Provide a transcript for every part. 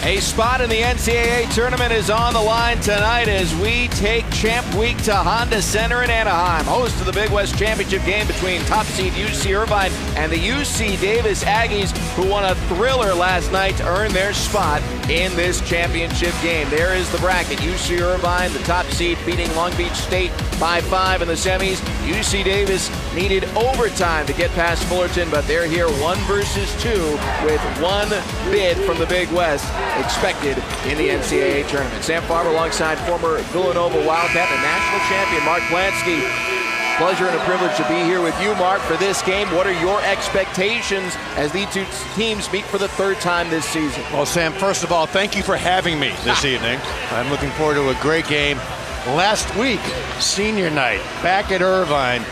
A spot in the NCAA tournament is on the line tonight as we take Champ Week to Honda Center in Anaheim, host of the Big West Championship game between top seed UC Irvine and the UC Davis Aggies, who won a thriller last night to earn their spot in this championship game. There is the bracket. UC Irvine, the top seed, beating Long Beach State by 5 in the semis. UC Davis needed overtime to get past Fullerton, but they're here 1 versus 2 with 1 bid from the Big West expected in the NCAA tournament. Sam Farber alongside former Villanova Wildcat and national champion Mark Plansky. Pleasure and a privilege to be here with you, Mark, for this game. What are your expectations as these two teams meet for the 3rd time this season? Well, Sam, first of all, thank you for having me this evening. I'm looking forward to a great game. Last week, senior night, back at Irvine,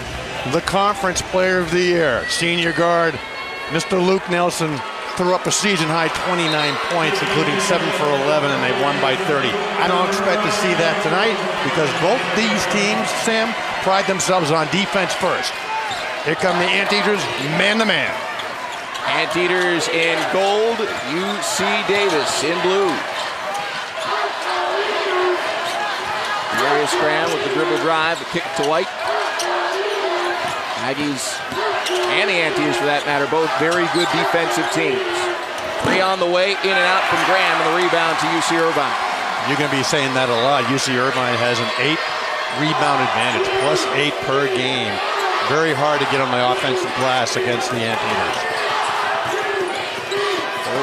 the conference player of the year, senior guard, Mr. Luke Nelson, threw up a season-high 29 points, including 7 for 11, and they won by 30. I don't expect to see that tonight because both these teams, Sam, pride themselves on defense first. Here come the Anteaters, man-to-man. Anteaters in gold, UC Davis in blue. Darius Graham with the dribble drive, the kick to White. Aggies and the Anteaters, for that matter, both very good defensive teams. 3 on the way, in and out from Graham, and the rebound to UC Irvine. You're going to be saying that a lot. UC Irvine has an 8 rebound advantage, +8 per game. Very hard to get on the offensive glass against the Anteaters.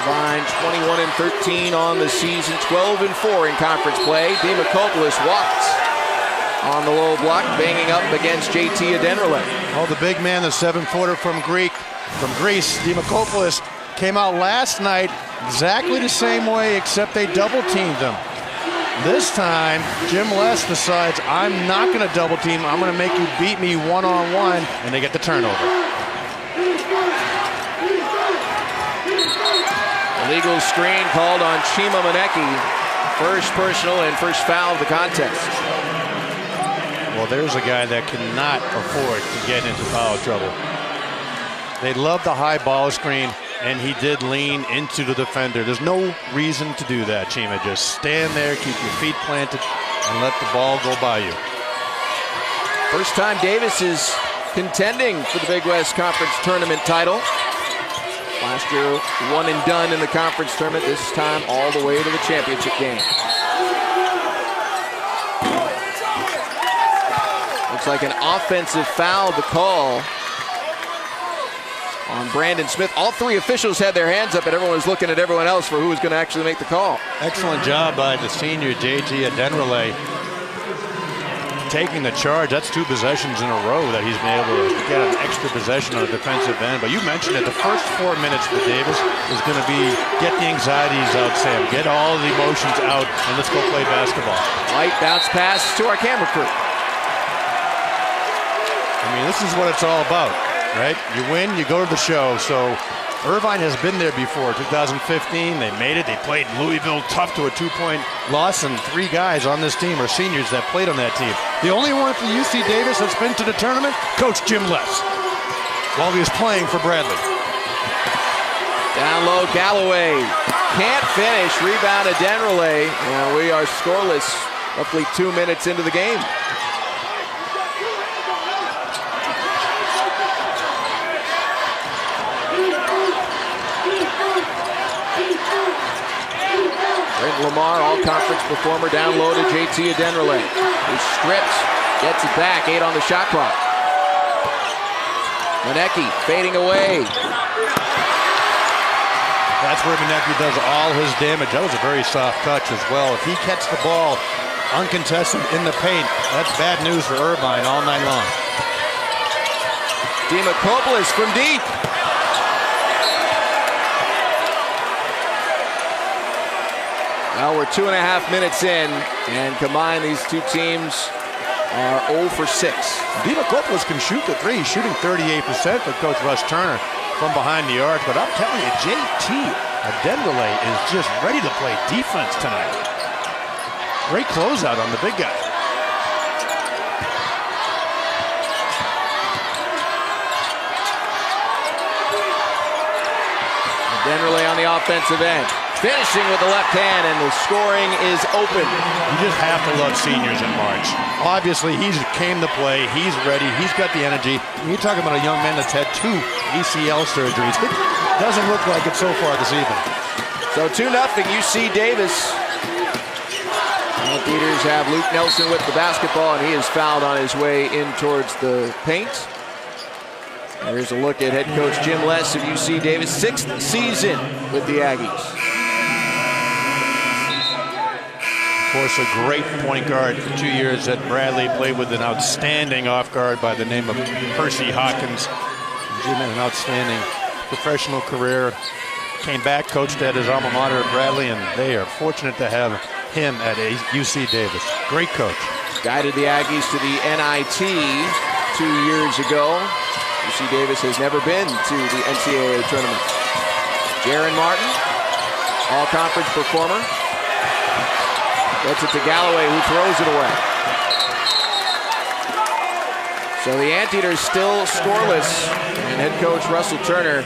Irvine 21-13 on the season, 12-4 in conference play. Demakopoulos walks on the low block, banging up against JT Adenrale. Oh, the big man, the 7-footer from Greece, Demakopoulos, came out last night exactly the same way, except they double-teamed him. This time, Jim Les decides, I'm not going to double-team, I'm going to make you beat me one-on-one, and they get the turnover. Illegal screen called on Chima Maneki. First personal and first foul of the contest. Well, there's a guy that cannot afford to get into foul trouble. They love the high ball screen, and he did lean into the defender. There's no reason to do that, Chima. Just stand there, keep your feet planted, and let the ball go by you. First time Davis is contending for the Big West Conference Tournament title. Last year, 1 and done in the conference tournament. This time, all the way to the championship game. Looks like an offensive foul to call on Brandon Smith. All 3 officials had their hands up, and everyone was looking at everyone else for who was going to actually make the call. Excellent job by the senior JT Adenrale taking the charge. That's 2 possessions in a row that he's been able to get an extra possession on the defensive end. But you mentioned that the first 4 minutes for Davis is going to be get the anxieties out, Sam. Get all the emotions out, and let's go play basketball. Light bounce pass to our camera crew. I mean, this is what it's all about, right? You win, you go to the show. So Irvine has been there before. 2015, they made it. They played Louisville tough to a 2-point loss, and 3 guys on this team are seniors that played on that team. The only one for UC Davis that's been to the tournament, Coach Jim Les, while he was playing for Bradley. Down low, Galloway can't finish. Rebound to Adenrale, and we are scoreless roughly 2 minutes into the game. Lamar, all-conference performer, down low to JT Adenrale. He strips, gets it back, 8 on the shot clock. Maneki fading away. That's where Maneki does all his damage. That was a very soft touch as well. If he catches the ball uncontested in the paint, that's bad news for Irvine all night long. Demakopoulos from deep. Well, we're 2.5 minutes in, and combined, these 2 teams are 0 for 6. Demakopoulos can shoot the 3. He's shooting 38% for Coach Russ Turner from behind the arc. But I'm telling you, JT Adenrale is just ready to play defense tonight. Great closeout on the big guy. Adenrale on the offensive end. finishing with the left hand, and the scoring is open. You just have to love seniors in March. Obviously, he's came to play. He's ready. He's got the energy. You're talking about a young man that's had 2 ACL surgeries. It doesn't look like it so far this evening. So 2-0 UC Davis. Anteaters have Luke Nelson with the basketball, and he is fouled on his way in towards the paint. Here's a look at head coach Jim Les of UC Davis, 6th season with the Aggies. Of course, a great point guard for 2 years at Bradley, played with an outstanding off guard by the name of Percy Hawkins. Jim had an outstanding professional career. Came back, coached at his alma mater at Bradley, and they are fortunate to have him at UC Davis. Great coach. Guided the Aggies to the NIT 2 years ago. UC Davis has never been to the NCAA tournament. Jaron Martin, all-conference performer. Gets it to Galloway, who throws it away. So the Anteaters still scoreless, and head coach Russell Turner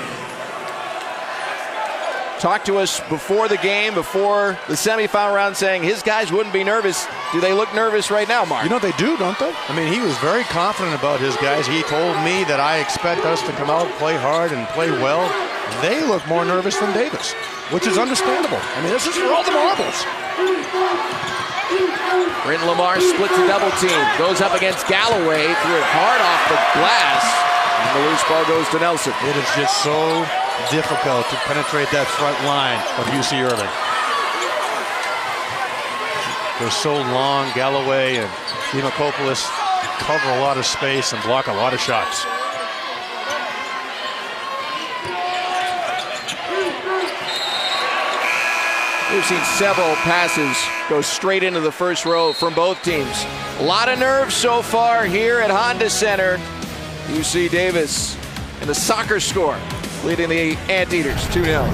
talked to us before the game, before the semifinal round, saying his guys wouldn't be nervous. Do they look nervous right now, Mark? You know, they do, don't they? I mean, he was very confident about his guys. He told me that I expect us to come out, play hard, and play well. They look more nervous than Davis, which is understandable. I mean, this is for all the marbles. Britton Lamar splits the double team, goes up against Galloway, threw it hard off the glass, and the loose ball goes to Nelson. It is just so difficult to penetrate that front line of UC Irvine. They're so long. Galloway and Demakopoulos cover a lot of space and block a lot of shots. We've seen several passes go straight into the first row from both teams. A lot of nerves so far here at Honda Center. UC Davis in the soccer score, leading the Anteaters 2-0.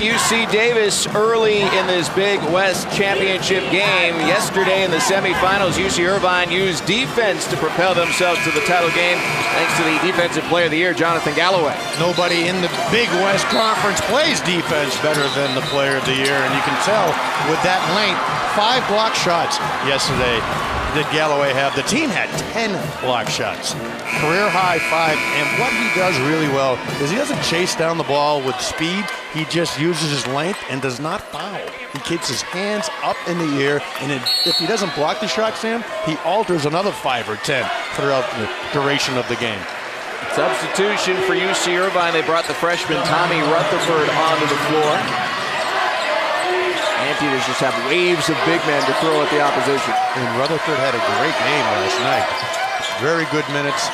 UC Davis early in this Big West Championship game. Yesterday in the semifinals, UC Irvine used defense to propel themselves to the title game, thanks to the Defensive Player of the Year, Jonathan Galloway. Nobody in the Big West Conference plays defense better than the Player of the Year, and you can tell with that length. 5 block shots yesterday did Galloway have. The team had 10 block shots. Career high 5, and what he does really well is he doesn't chase down the ball with speed. He just uses his length and does not foul. He keeps his hands up in the air, and if he doesn't block the shot, Sam, he alters another 5 or 10 throughout the duration of the game. Substitution for UC Irvine. They brought the freshman Tommy Rutherford onto the floor. Anteaters just have waves of big men to throw at the opposition. And Rutherford had a great game last night. Very good minutes,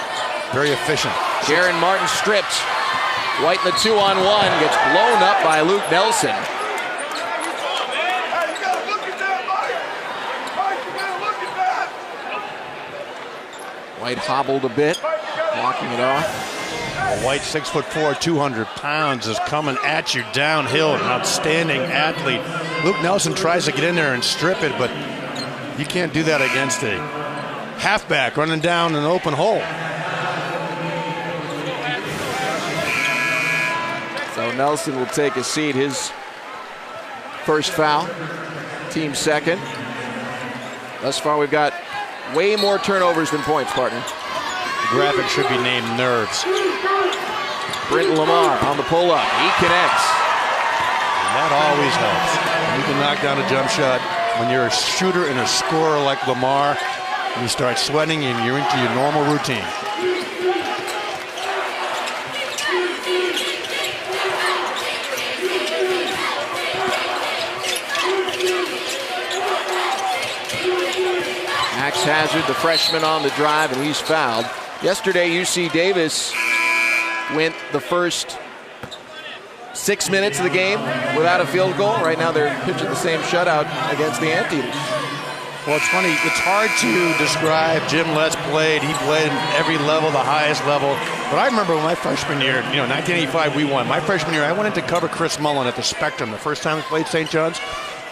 very efficient. Jaron Martin stripped. White in the 2-on-1, gets blown up by Luke Nelson. White hobbled a bit, walking it off. White, 6'4", 200 pounds, is coming at you downhill. An outstanding athlete. Luke Nelson tries to get in there and strip it, but you can't do that against a halfback running down an open hole. So Nelson will take a seat. His first foul, team second. Thus far, we've got way more turnovers than points, partner. The graphic should be named Nerves. Britton Lamar on the pull-up. He connects. And that always helps. You can knock down a jump shot. When you're a shooter and a scorer like Lamar, you start sweating and you're into your normal routine. Max Hazard, the freshman, on the drive, and he's fouled. Yesterday, UC Davis went the first 6 minutes of the game without a field goal. Right now, they're pitching the same shutout against the Anteaters. Well, it's funny. It's hard to describe. Jim Les played. He played at every level, the highest level. But I remember my freshman year, 1985, we won. My freshman year, I went in to cover Chris Mullen at the Spectrum the first time we played St. John's.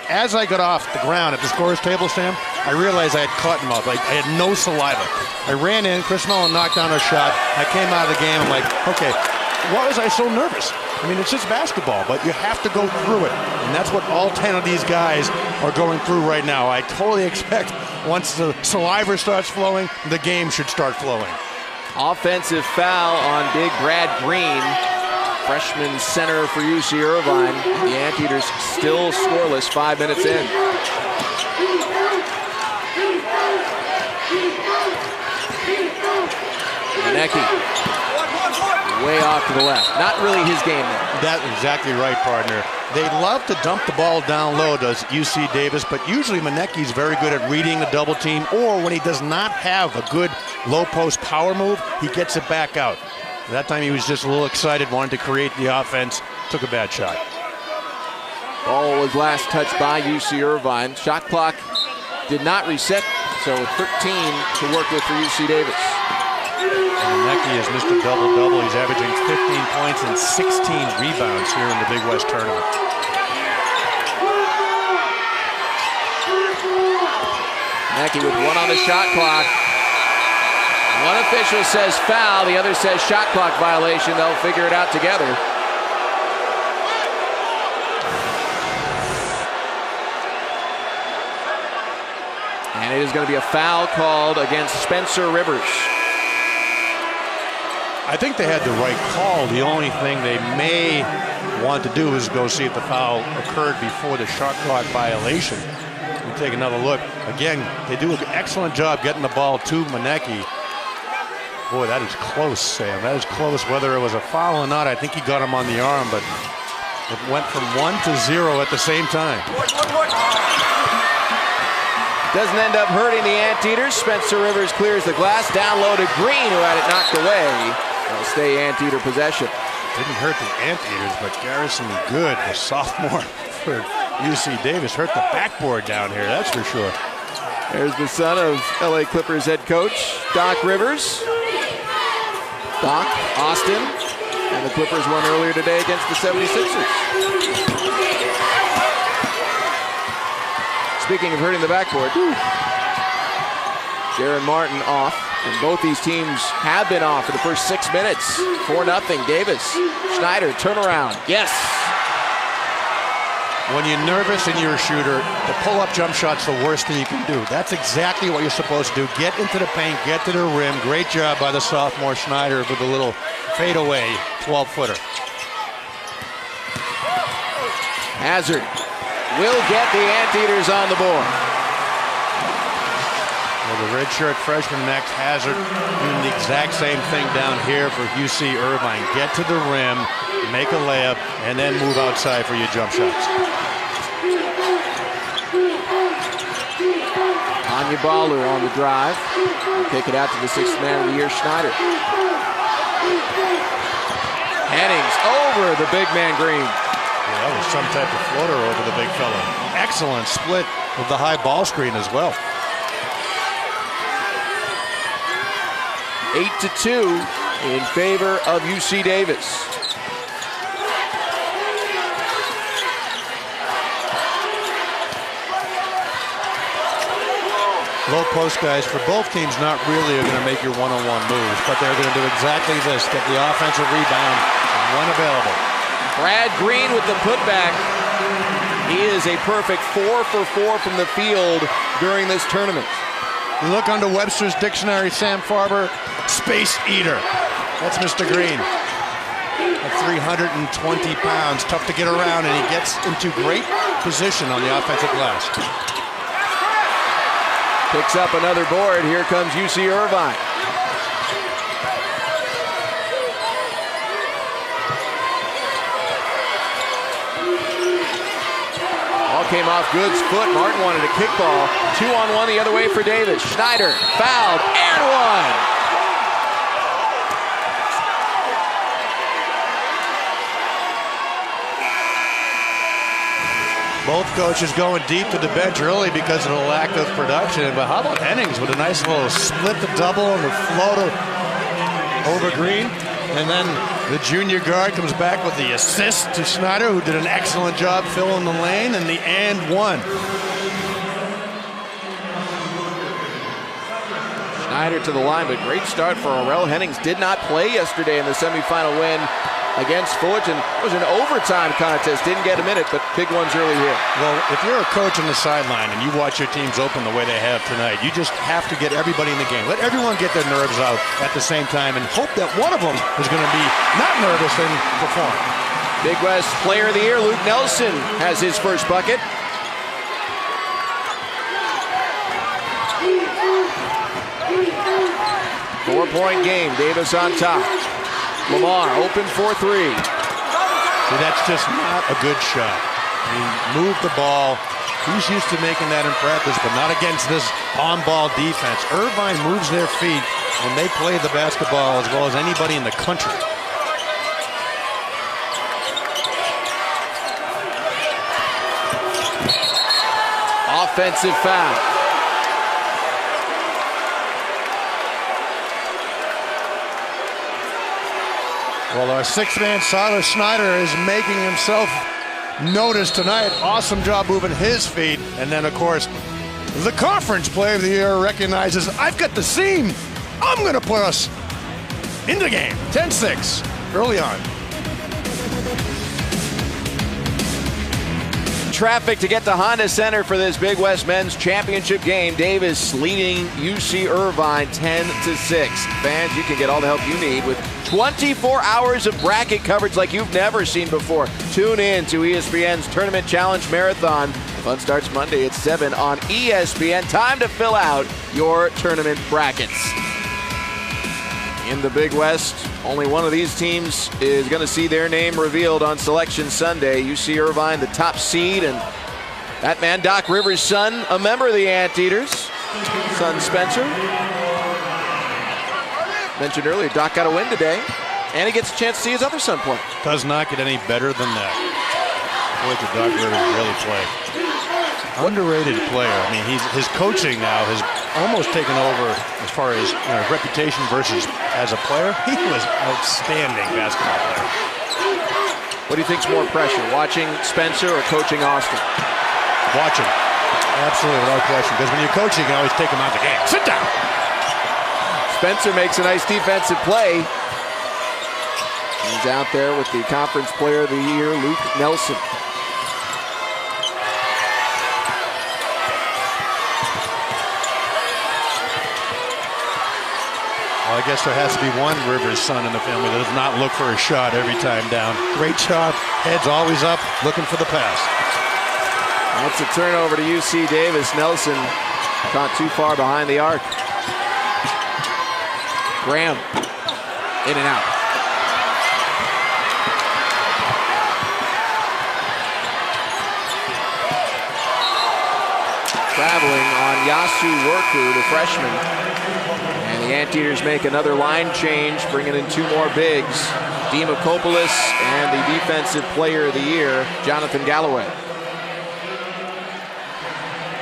as I got off the ground at the scorer's table, Sam, I realized I had cotton mouth. Like, I had no saliva. I ran in, Chris Mellon knocked down a shot. I came out of the game, I'm like, okay, why was I so nervous? I mean, it's just basketball, but you have to go through it. And that's what all 10 of these guys are going through right now. I totally expect once the saliva starts flowing, the game should start flowing. Offensive foul on big Brad Green, freshman center for UC Irvine. The Anteaters still scoreless 5 minutes in. Manecki way off to the left. Not really his game there. That's exactly right, partner. They love to dump the ball down low, does UC Davis, but usually Manecki's very good at reading the double team, or when he does not have a good low post power move, he gets it back out. That time he was just a little excited, wanted to create the offense, took a bad shot. Ball was last touched by UC Irvine. Shot clock did not reset, so 13 to work with for UC Davis. Manecki is Mr. Double-Double. He's averaging 15 points and 16 rebounds here in the Big West tournament. Manecki with one on the shot clock. One official says foul, the other says shot clock violation. They'll figure it out together. And it is going to be a foul called against Spencer Rivers. I think they had the right call. The only thing they may want to do is go see if the foul occurred before the shot clock violation. We take another look. Again, they do an excellent job getting the ball to Manecki. Boy, that is close, Sam. That is close. Whether it was a foul or not, I think he got him on the arm, but it went from 1 to 0 at the same time. Doesn't end up hurting the Anteaters. Spencer Rivers clears the glass. Down low to Green, who had it knocked away. It'll stay Anteater possession. Didn't hurt the Anteaters, but Garrison Good, the sophomore for UC Davis, hurt the backboard down here, that's for sure. There's the son of LA Clippers head coach, Doc Rivers. Doc, Austin, and the Clippers won earlier today against the 76ers. Speaking of hurting the backboard, Jaron Martin off, and both these teams have been off for the first 6 minutes. 4-0, Davis. Schneider, turnaround, yes. When you're nervous and you're a shooter, the pull-up jump shot's the worst thing you can do. That's exactly what you're supposed to do. Get into the paint, get to the rim. Great job by the sophomore Schneider with a little fadeaway 12-footer. Hazard will get the Anteaters on the board. Well, the redshirt freshman next, Hazard, doing the exact same thing down here for UC Irvine. Get to the rim, make a layup, and then move outside for your jump shots. Onyebalu on the drive. Kick it out to the sixth man of the year, Schneider. Hennings over the big man Green. Yeah, that was some type of floater over the big fella. Excellent split with the high ball screen as well. 8-2 in favor of UC Davis. Low post guys for both teams not really are going to make your one-on-one moves, but they're going to do exactly this, get the offensive rebound when available. Brad Green with the putback. He is a perfect 4 for 4 from the field during this tournament. You look under Webster's dictionary, Sam Farber, space eater. That's Mr. Green. At 320 pounds, tough to get around, and he gets into great position on the offensive glass. Picks up another board. Here comes UC Irvine. Ball came off Good's foot. Martin wanted a kickball. 2-on-1 the other way for Davis. Schneider fouled and one. Both coaches going deep to the bench early because of the lack of production. But how about Hennings with a nice little split the double on the floater over Green? And then the junior guard comes back with the assist to Snyder, who did an excellent job filling the lane, and the and one. Snyder to the line, but great start for Aurel Hennings. Did not play yesterday in the semifinal win against Fullerton. It was an overtime contest. Didn't get a minute, but big ones early here. Well, if you're a coach on the sideline and you watch your teams open the way they have tonight, you just have to get everybody in the game. Let everyone get their nerves out at the same time and hope that one of them is going to be not nervous and perform. Big West Player of the Year, Luke Nelson, has his first bucket. Four-point game, Davis on top. Lamar open for three. See, that's just not a good shot. He moved the ball. He's used to making that in practice, but not against this on-ball defense. Irvine moves their feet, and they play the basketball as well as anybody in the country. Offensive foul. Well, our sixth man, Silas Snyder, is making himself noticed tonight. Awesome job moving his feet. And then, of course, the Conference Player of the Year recognizes, I've got the seam. I'm going to put us in the game. 10-6 early on. Traffic to get to Honda Center for this Big West Men's Championship game. Davis leading UC Irvine 10-6. Fans, you can get all the help you need with 24 hours of bracket coverage like you've never seen before. Tune in to ESPN's Tournament Challenge Marathon. The fun starts Monday at 7 on ESPN. Time to fill out your tournament brackets. In the Big West, only one of these teams is going to see their name revealed on Selection Sunday. UC Irvine, the top seed, and that man, Doc Rivers' son, a member of the Anteaters, son Spencer. Mentioned earlier, Doc got a win today, and he gets a chance to see his other son play. Does not get any better than that. Boy, did Doc Rivers really play. Underrated player. I mean, his coaching now has almost taken over as far as reputation versus as a player. He was outstanding basketball player. What do you think's more pressure, watching Spencer or coaching Austin? Watching. Absolutely, without question. Because when you're coaching, you can always take him out of the game. Sit down. Spencer makes a nice defensive play. He's out there with the Conference Player of the Year, Luke Nelson. Well, I guess there has to be one Rivers son in the family that does not look for a shot every time down. Great job. Head's always up, looking for the pass. That's a turnover to UC Davis. Nelson not too far behind the arc. Graham, in and out. Traveling on Yasu Worku, the freshman. And the Anteaters make another line change, bringing in two more bigs. Demakopoulos and the Defensive Player of the Year, Jonathan Galloway.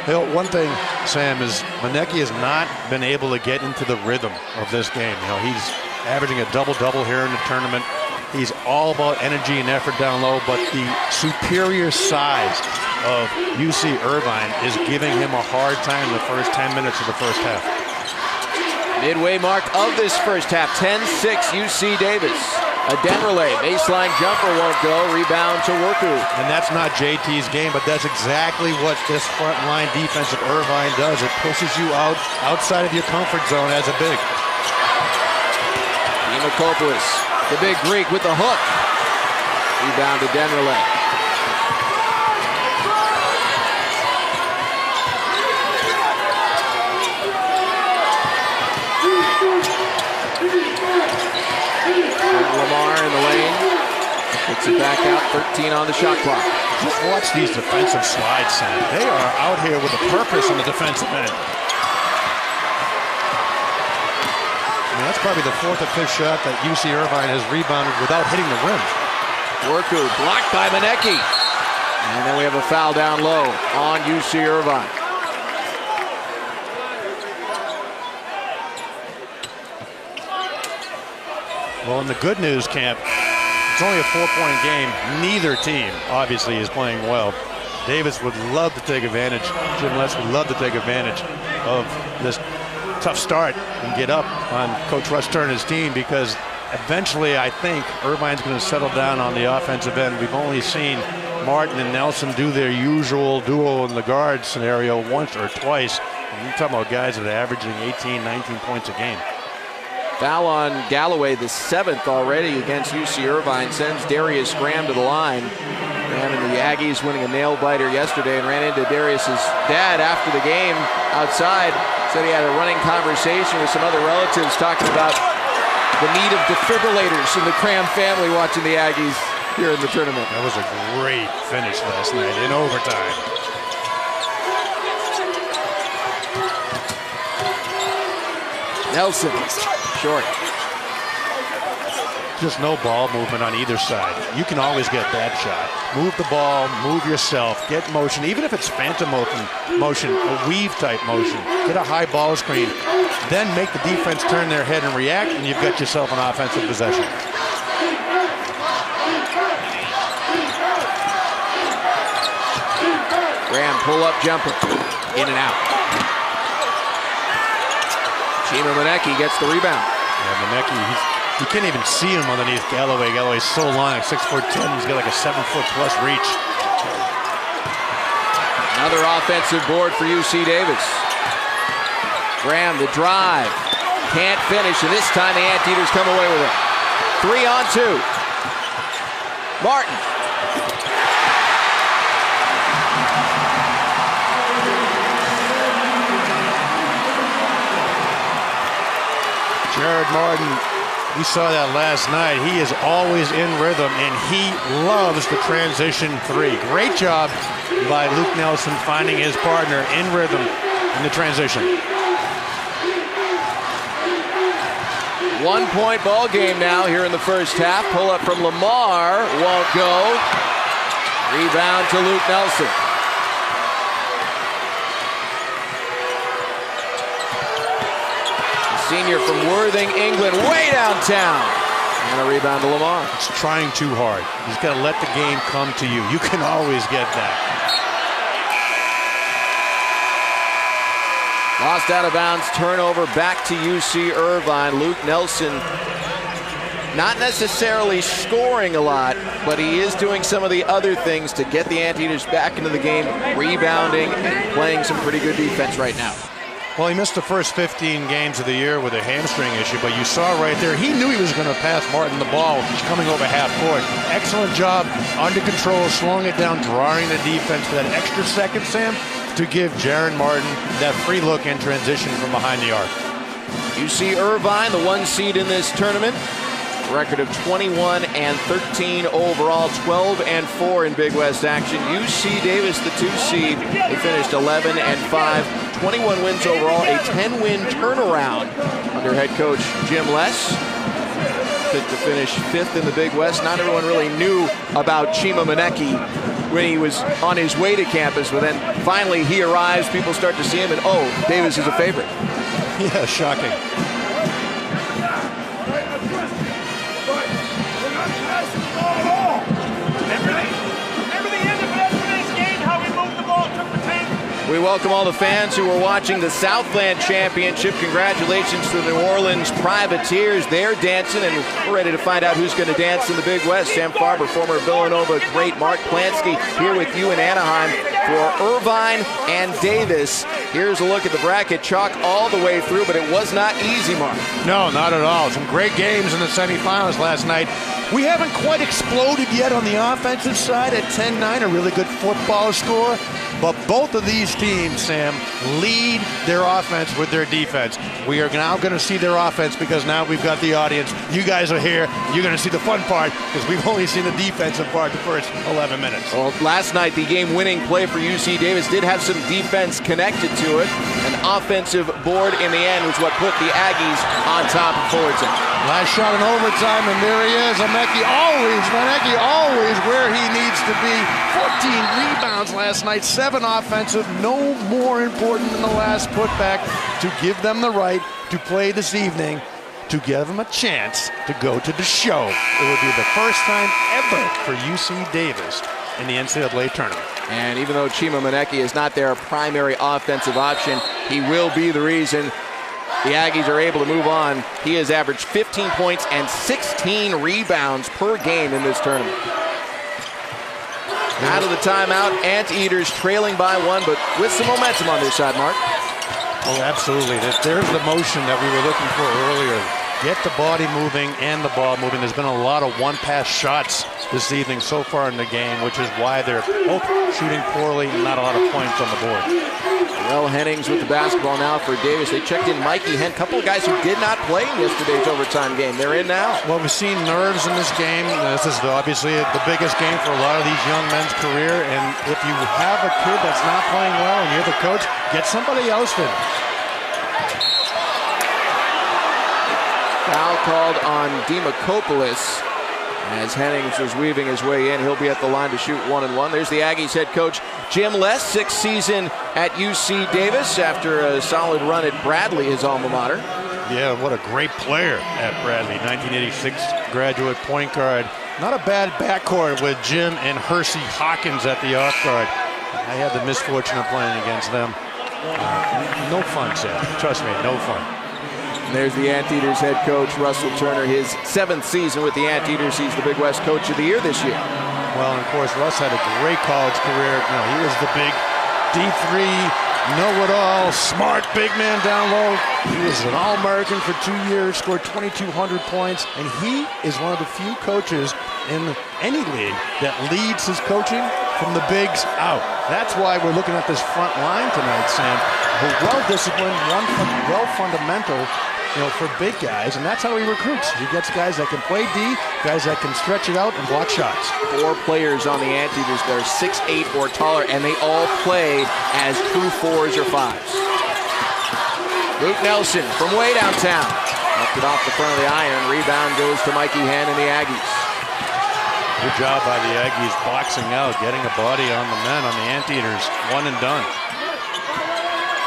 You know, one thing, Sam, is Manecki has not been able to get into the rhythm of this game. You know, he's averaging a double-double here in the tournament. He's all about energy and effort down low, but the superior size of UC Irvine is giving him a hard time in the first 10 minutes of the first half. Midway mark of this first half, 10-6 UC Davis. A Denverley baseline jumper won't go, rebound to Worku. And that's not JT's game, but that's exactly what this front line defense of Irvine does. It pushes you outside of your comfort zone as a big. Demakopoulos, the big Greek with the hook. Rebound to Denverley. Lamar in the lane. Puts it back out, 13 on the shot clock. Just watch these defensive slides, Sam. They are out here with a purpose on the defensive end. I mean, that's probably the fourth or fifth shot that UC Irvine has rebounded without hitting the rim. Worku blocked by Manecki. And then we have a foul down low on UC Irvine. Well, in the good news camp, it's only a 4-point game. Neither team, obviously, is playing well. Davis would love to take advantage. Jim Les would love to take advantage of this tough start and get up on Coach Russ Turner's team, because eventually I think Irvine's going to settle down on the offensive end. We've only seen Martin and Nelson do their usual duo in the guard scenario once or twice. And you're talking about guys that are averaging 18, 19 points a game. Foul on Galloway, the 7th already against UC Irvine, sends Darius Graham to the line. Graham and the Aggies winning a nail-biter yesterday, and ran into Darius's dad after the game outside. Said he had a running conversation with some other relatives talking about the need of defibrillators in the Graham family watching the Aggies here in the tournament. That was a great finish last night in overtime. Nelson, short. Just no ball movement on either side. You can always get that shot. Move the ball, move yourself, get motion, even if it's phantom motion, a weave type motion. Get a high ball screen, then make the defense turn their head and react, and you've got yourself an offensive possession. Graham, pull-up jumper, in and out. Chima Monecki gets the rebound. Yeah, Monecki, you can't even see him underneath Galloway. Galloway's so long, like 6'10". He's got like a 7-foot-plus reach. Another offensive board for UC Davis. Graham, the drive. Can't finish, and this time the Anteaters come away with it. 3-on-2. Martin. Jared Martin, we saw that last night. He is always in rhythm, and he loves the transition 3. Great job by Luke Nelson finding his partner in rhythm in the transition. 1-point ball game now here in the first half. Pull up from Lamar, won't go. Rebound to Luke Nelson. Senior from Worthing, England, way downtown. And a rebound to Lamar. It's trying too hard. He's got to let the game come to you. You can always get that. Lost out of bounds, turnover back to UC Irvine. Luke Nelson not necessarily scoring a lot, but he is doing some of the other things to get the Anteaters back into the game, rebounding and playing some pretty good defense right now. Well, he missed the first 15 games of the year with a hamstring issue, but you saw right there, he knew he was going to pass Martin the ball coming over half court. Excellent job, under control, slowing it down, drawing the defense for that extra second, Sam, to give Jaron Martin that free look in transition from behind the arc. UC Irvine, the 1 seed in this tournament. Record of 21-13 overall, 12-4 in Big West action. UC Davis, the 2 seed, they finished 11-5, 21 wins overall, a 10-win turnaround under head coach Jim Les. Picked to finish 5th in the Big West. Not everyone really knew about Chima Monecki when he was on his way to campus, but then finally he arrives, people start to see him, and oh, Davis is a favorite. Yeah, shocking. We welcome all the fans who are watching the Southland Championship. Congratulations to the New Orleans Privateers. They're dancing, and we're ready to find out who's going to dance in the Big West. Sam Farber, former Villanova great Mark Plansky, here with you in Anaheim for Irvine and Davis. Here's a look at the bracket. Chalk all the way through, but it was not easy, Mark. No, not at all. Some great games in the semifinals last night. We haven't quite exploded yet on the offensive side at 10-9, a really good football score. But both of these teams, Sam, lead their offense with their defense. We are now going to see their offense because now we've got the audience. You guys are here. You're going to see the fun part because we've only seen the defensive part the first 11 minutes. Well, last night, the game-winning play for UC Davis did have some defense connected to it. An offensive board in the end was what put the Aggies on top of Fullerton. Last shot in overtime, and there he is. Monecki always where he needs to be. 14 rebounds last night, 7 offensive. No more important than the last putback to give them the right to play this evening to give them a chance to go to the show. It would be the first time ever for UC Davis in the NCAA tournament. And even though Chima Maneki is not their primary offensive option, he will be the reason the Aggies are able to move on. He has averaged 15 points and 16 rebounds per game in this tournament. Out of the timeout, Anteaters trailing by 1, but with some momentum on their side, Mark. Oh, absolutely. There's the motion that we were looking for earlier. Get the body moving and the ball moving. There's been a lot of one-pass shots this evening so far in the game, which is why they're both shooting poorly and not a lot of points on the board. Well, Hennings with the basketball now for Davis. They checked in Mikey Henn, a couple of guys who did not play in yesterday's overtime game. They're in now. Well, we've seen nerves in this game. This is obviously the biggest game for a lot of these young men's career, and if you have a kid that's not playing well and you're the coach, get somebody else in. Foul called on Demakopoulos as Hennings was weaving his way in. He'll be at the line to shoot 1-1. There's the Aggies head coach Jim Les, sixth season at UC Davis after a solid run at Bradley, his alma mater. Yeah, what a great player at Bradley. 1986 graduate point guard. Not a bad backcourt with Jim and Hersey Hawkins at the off guard. I had the misfortune of playing against them. No fun, Sam. Trust me, no fun. There's the Anteaters head coach, Russell Turner, his 7th season with the Anteaters. He's the Big West Coach of the Year this year. Well, and of course, Russ had a great college career. You know, he was the big D3, know-it-all, smart big man down low. He was an All-American for 2 years, scored 2,200 points, and he is one of the few coaches in any league that leads his coaching from the bigs out. That's why we're looking at this front line tonight, Sam. We're well-disciplined, well-fundamental, you know, for big guys, and that's how he recruits. He gets guys that can play D, guys that can stretch it out and block shots. 4 players on the Anteaters that are 6'8" or taller, and they all play as true 4s or 5s. Luke Nelson from way downtown. Left it off the front of the iron. Rebound goes to Mikey Henn and the Aggies. Good job by the Aggies boxing out, getting a body on the men on the Anteaters. 1 and done.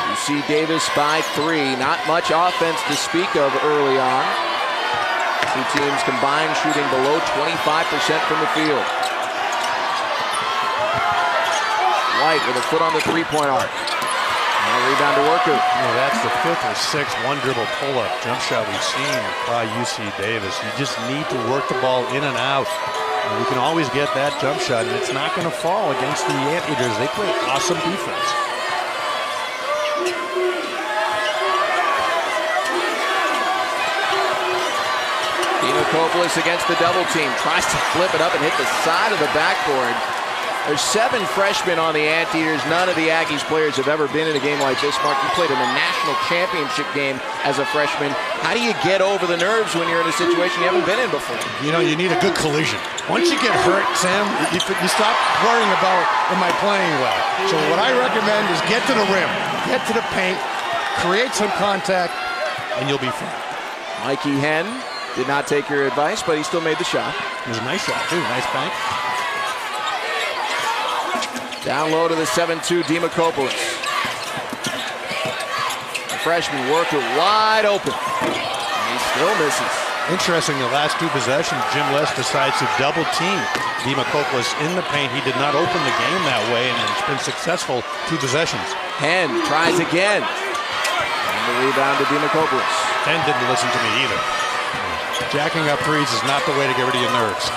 UC Davis by 3. Not much offense to speak of early on. Two teams combined shooting below 25% from the field. White with a foot on the three-point arc. And a rebound to Worku. Well, that's the 5th or 6th one-dribble pull-up jump shot we've seen by UC Davis. You just need to work the ball in and out. And you can always get that jump shot, and it's not going to fall against the Anteaters. They play awesome defense. Demakopoulos against the double team. Tries to flip it up and hit the side of the backboard. There's 7 freshmen on the Anteaters. None of the Aggies players have ever been in a game like this. Mark, you played in a national championship game as a freshman. How do you get over the nerves when you're in a situation you haven't been in before? You know, you need a good collision. Once you get hurt, Sam, you stop worrying about, am I playing well? So what I recommend is get to the rim, get to the paint, create some contact, and you'll be fine. Mikey Henn did not take your advice, but he still made the shot. It was a nice shot, too. Nice bank. Down low to the 7'2", Demakopoulos. The freshman worked it wide open. And he still misses. Interesting, the last 2 possessions, Jim Les decides to double team Demakopoulos in the paint. He did not open the game that way, and it's been successful 2 possessions. Henn tries again. And the rebound to Demakopoulos. Henn didn't listen to me either. Jacking up threes is not the way to get rid of your nerves.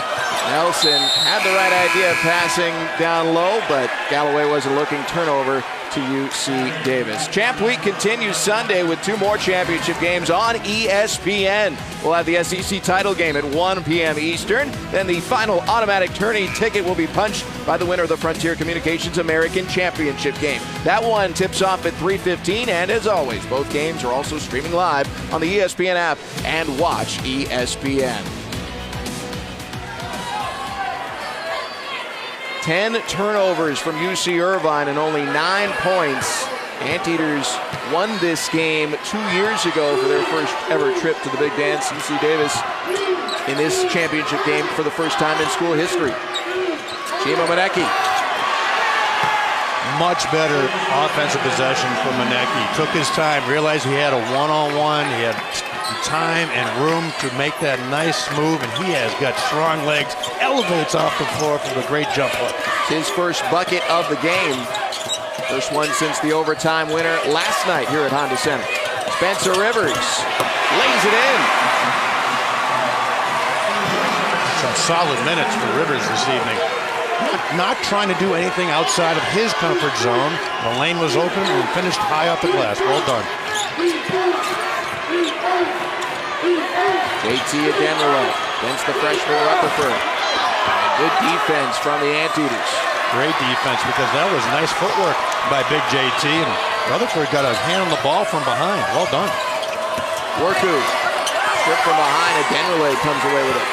Nelson had the right idea of passing down low, but Galloway wasn't looking. Turnover to UC Davis. Champ Week continues Sunday with 2 more championship games on ESPN. We'll have the SEC title game at 1 p.m. Eastern. Then the final automatic tourney ticket will be punched by the winner of the Frontier Communications American Championship game. That one tips off at 3:15, and as always, both games are also streaming live on the ESPN app and watch ESPN. 10 turnovers from UC Irvine and only 9 points. Anteaters won this game 2 years ago for their first ever trip to the Big Dance. UC Davis in this championship game for the first time in school history. Chima Maneki. Much better offensive possession from Maneki. Took his time, realized he had a one-on-one. He had time and room to make that nice move, and he has got strong legs, elevates off the floor for the great jump hook. His first bucket of the game. First one since the overtime winner last night here at Honda Center. Spencer Rivers lays it in. Some solid minutes for Rivers this evening. Not trying to do anything outside of his comfort zone. The lane was open and finished high off the glass. Well done. JT Adenrolo against the freshman Rutherford. Good defense from the Anteaters. Great defense, because that was nice footwork by big JT, and Rutherford got a hand on the ball from behind. Well done. Worku stripped from behind. Adenrolo comes away with it.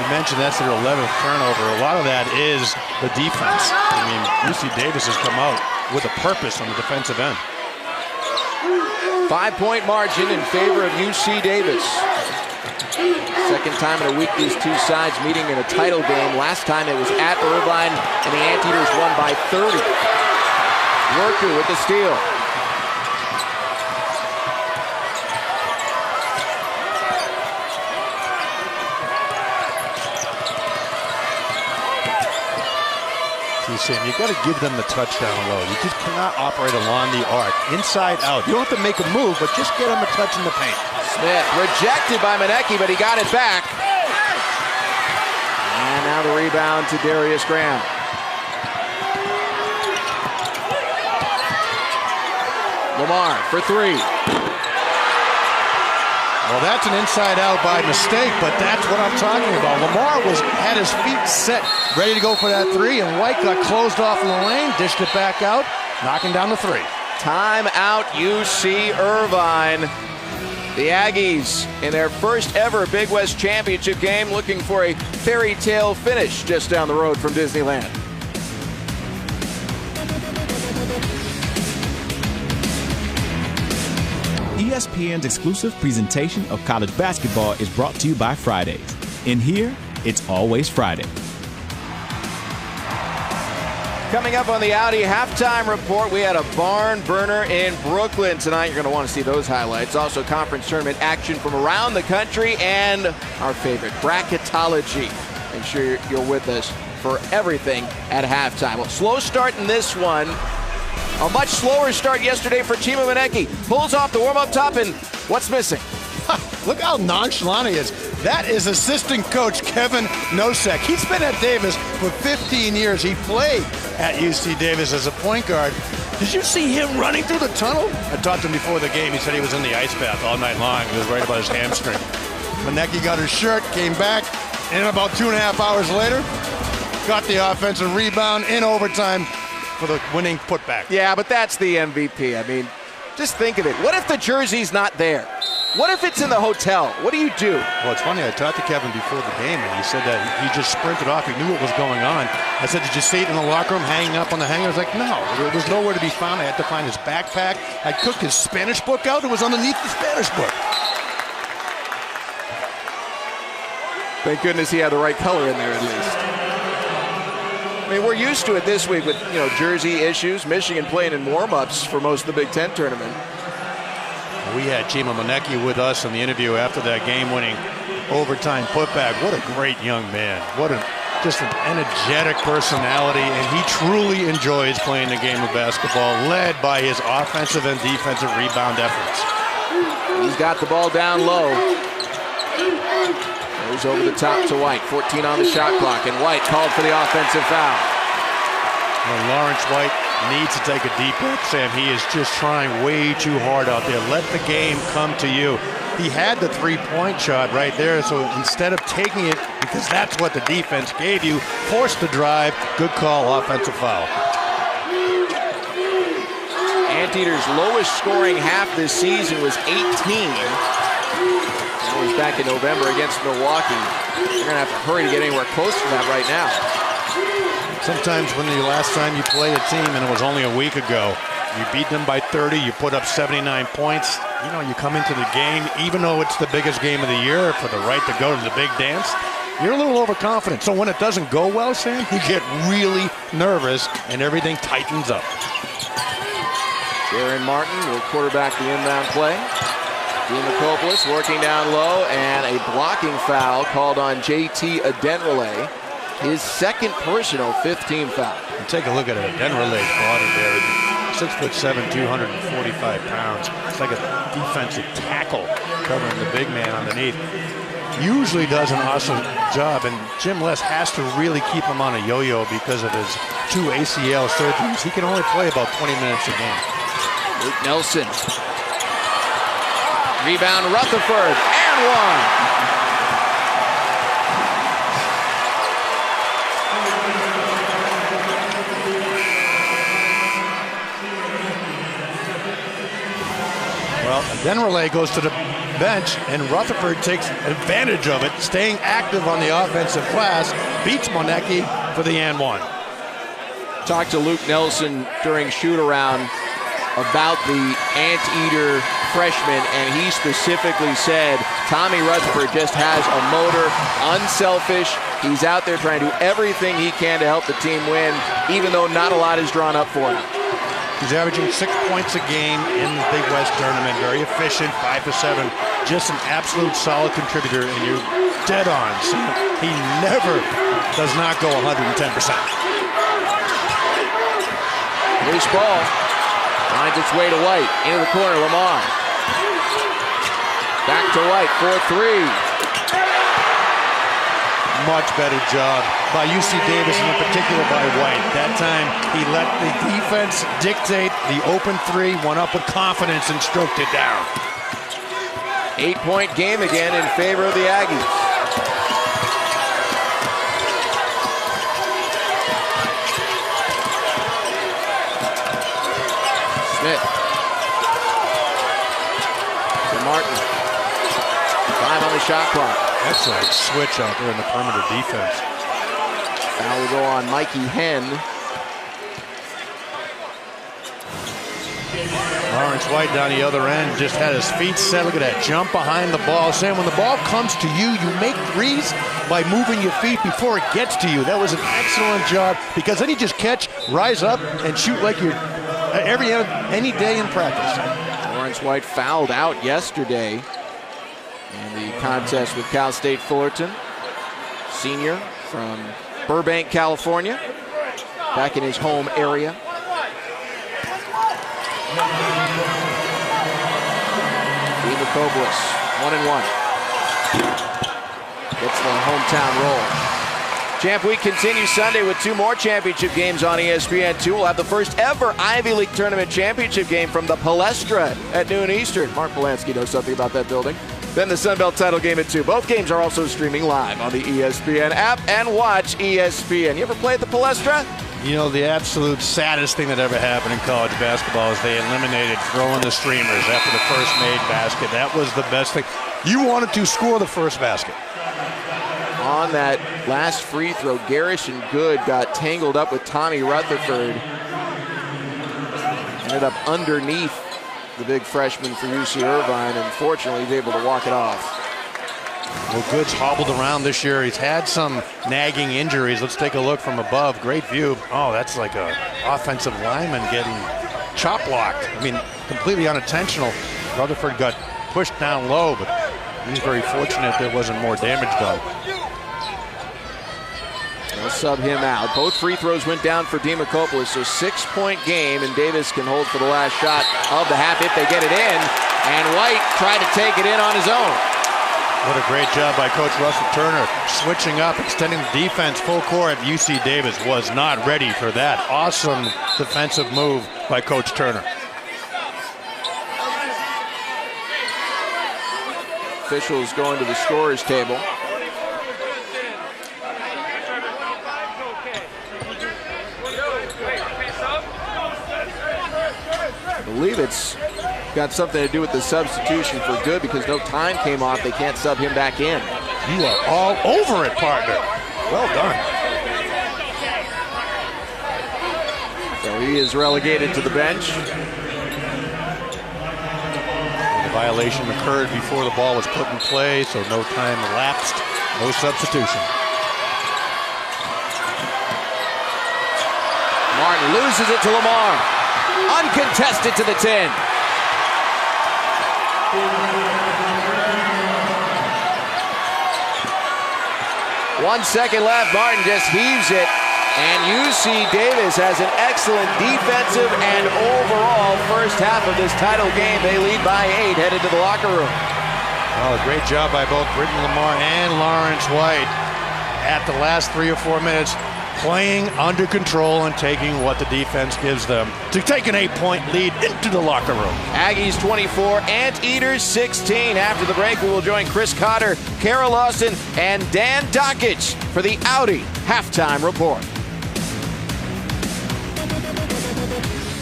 You mentioned that's their 11th turnover. A lot of that is the defense. I mean, UC Davis has come out with a purpose on the defensive end. 5-point margin in favor of UC Davis. Second time in a week these two sides meeting in a title game. Last time it was at Irvine, and the Anteaters won by 30. Worku with the steal. You've got to give them the touchdown low. You just cannot operate along the arc, inside out. You don't have to make a move, but just get them a touch in the paint. Smith rejected by Manecki, but he got it back. And now the rebound to Darius Graham. Lamar for three. Well, that's an inside out by mistake, but that's what I'm talking about. Lamar had his feet set, ready to go for that three, and White got closed off in the lane, dished it back out, knocking down the three. Timeout UC Irvine. The Aggies in their first ever Big West Championship game looking for a fairy tale finish just down the road from Disneyland. ESPN's exclusive presentation of college basketball is brought to you by Fridays. In here, it's always Friday. Coming up on the Audi halftime report, we had a barn burner in Brooklyn tonight. You're going to want to see those highlights. Also, conference tournament action from around the country and our favorite, bracketology. Make sure you're with us for everything at halftime. Well, slow start in this one. A much slower start yesterday for Chima Manecki. Pulls off the warm-up top, and what's missing? Look how nonchalant he is. That is assistant coach Kevin Nosek. He's been at Davis for 15 years. He played at UC Davis as a point guard. Did you see him running through the tunnel? I talked to him before the game. He said he was in the ice bath all night long. He was right about his hamstring. Manecki got his shirt, came back, and about 2.5 hours later, got the offensive rebound in overtime for the winning putback. Yeah, but that's the MVP. I mean, just think of it. What if the jersey's not there? What if it's in the hotel? What do you do? Well, it's funny. I talked to Kevin before the game, and he said that he just sprinted off. He knew what was going on. I said, did you see it in the locker room hanging up on the hanger? I was like, no, it was nowhere to be found. I had to find his backpack. I took his Spanish book out. It was underneath the Spanish book. Thank goodness he had the right color in there at least. I mean, we're used to it this week with, jersey issues. Michigan playing in warm-ups for most of the Big Ten tournament. We had Chima Manecki with us in the interview after that game-winning overtime putback. What a great young man. Just an energetic personality, and he truly enjoys playing the game of basketball, led by his offensive and defensive rebound efforts. He's got the ball down low. Goes over the top to White. 14 on the shot clock, and White called for the offensive foul. Well, Lawrence White needs to take a deep breath, Sam. He is just trying way too hard out there. Let the game come to you. He had the three-point shot right there, so instead of taking it, because that's what the defense gave you, forced the drive. Good call, offensive foul. Anteaters' lowest scoring half this season was 18. That was back in November against Milwaukee. They're going to have to hurry to get anywhere close to that right now. Sometimes when the last time you played a team, and it was only a week ago, you beat them by 30, you put up 79 points. You come into the game, even though it's the biggest game of the year for the right to go to the big dance, you're a little overconfident. So when it doesn't go well, Sam, you get really nervous and everything tightens up. Jaron Martin will quarterback the inbound play. Demokopoulos working down low, and a blocking foul called on JT Adenrele. His second personal, 5th team foul. And take a look at Adenrele's body there. 6'7", 245 pounds. It's like a defensive tackle covering the big man underneath. Usually does an awesome job, and Jim Les has to really keep him on a yo-yo because of his 2 ACL surgeries. He can only play about 20 minutes a game. Luke Nelson. Rebound Rutherford, and one. Well, Adenrele goes to the bench, and Rutherford takes advantage of it, staying active on the offensive glass, beats Monecki for the and one. Talked to Luke Nelson during shoot-around about the anteater freshman, and he specifically said Tommy Rutherford just has a motor, unselfish. He's out there trying to do everything he can to help the team win, even though not a lot is drawn up for him. He's averaging 6 points a game in the Big West tournament. Very efficient, 5 for 7. Just an absolute solid contributor, and you're dead on. So he never does not go 110%. Loose ball. Finds its way to White. Into the corner, Lamar. Back to White for 3. Much better job by UC Davis, and in particular by White. That time, he let the defense dictate the open 3, went up with confidence and stroked it down. 8-point game again in favor of the Aggies. Smith. To Martin. 5 on the shot clock. Excellent switch out there in the perimeter defense. Foul will go on Mikey Henn. Lawrence White down the other end just had his feet set. Look at that jump behind the ball. Sam, when the ball comes to you, you make threes by moving your feet before it gets to you. That was an excellent job, because then you just catch, rise up, and shoot like you're any day in practice. Lawrence White fouled out yesterday in the contest with Cal State Fullerton. Senior from Burbank, California, back in his home area. Demokopoulos, 1-1. Gets the hometown roll. Champ Week continues Sunday with 2 more championship games on ESPN2. We'll have the first ever Ivy League Tournament championship game from the Palestra at noon Eastern. Mark Polanski knows something about that building. Then the Sun Belt title game at 2. Both games are also streaming live on the ESPN app, and watch ESPN. You ever played the Palestra? You know, the absolute saddest thing that ever happened in college basketball is they eliminated throwing the streamers after the first made basket. That was the best thing. You wanted to score the first basket. On that last free throw, Garrison Good got tangled up with Tommy Rutherford. Ended up underneath the big freshman for UC Irvine, and fortunately he's able to walk it off. Well, Good's hobbled around this year. He's had some nagging injuries. Let's take a look from above. Great view. Oh, that's like a offensive lineman getting chop blocked. I mean, completely unintentional. Rutherford got pushed down low, but he's very fortunate there wasn't more damage done. They'll sub him out. Both free throws went down for Demokopoulos, so 6-point game, and Davis can hold for the last shot of the half if they get it in. And White tried to take it in on his own. What a great job by Coach Russell Turner, switching up, extending the defense full court. UC Davis was not ready for that. Awesome defensive move by Coach Turner. Officials going to the scorer's table. I believe it's got something to do with the substitution for Good, because no time came off. They can't sub him back in. You are all over it, partner. Well done. So he is relegated to the bench. The violation occurred before the ball was put in play, so no time elapsed. No substitution. Martin loses it to Lamar. Uncontested to the 10. 1 second left. Martin just heaves it. And UC Davis has an excellent defensive and overall first half of this title game. They lead by 8, headed to the locker room. Oh, great job by both Britton Lamar and Lawrence White at the last 3 or 4 minutes, playing under control and taking what the defense gives them to take an 8-point lead into the locker room. Aggies 24, Anteaters 16. After the break, we will join Chris Cotter, Kara Lawson, and Dan Dockich for the Audi halftime report.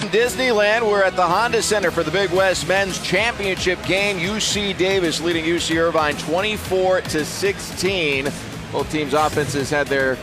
Disneyland, we're at the Honda Center for the Big West Men's Championship game. UC Davis leading UC Irvine 24-16. Both teams' offenses had their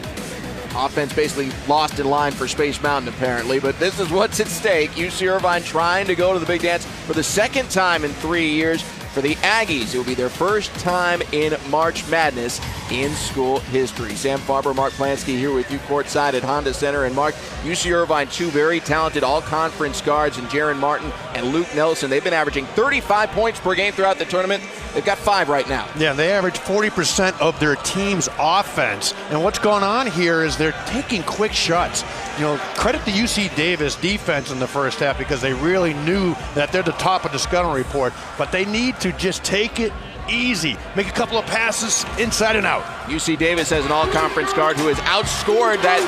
offense basically lost in line for Space Mountain, apparently. But this is what's at stake. UC Irvine trying to go to the big dance for the second time in 3 years. For the Aggies, it will be their first time in March Madness in school history. Sam Farber, Mark Plansky here with you courtside at Honda Center. And Mark, UC Irvine, 2 very talented all-conference guards in Jaron Martin and Luke Nelson. They've been averaging 35 points per game throughout the tournament. They've got 5 right now. Yeah, they average 40% of their team's offense. And what's going on here is they're taking quick shots. You know, credit the UC Davis defense in the first half because they really knew that they're the top of the scouting report, but they need to just take it easy. Make a couple of passes inside and out. UC Davis has an all-conference guard who has outscored that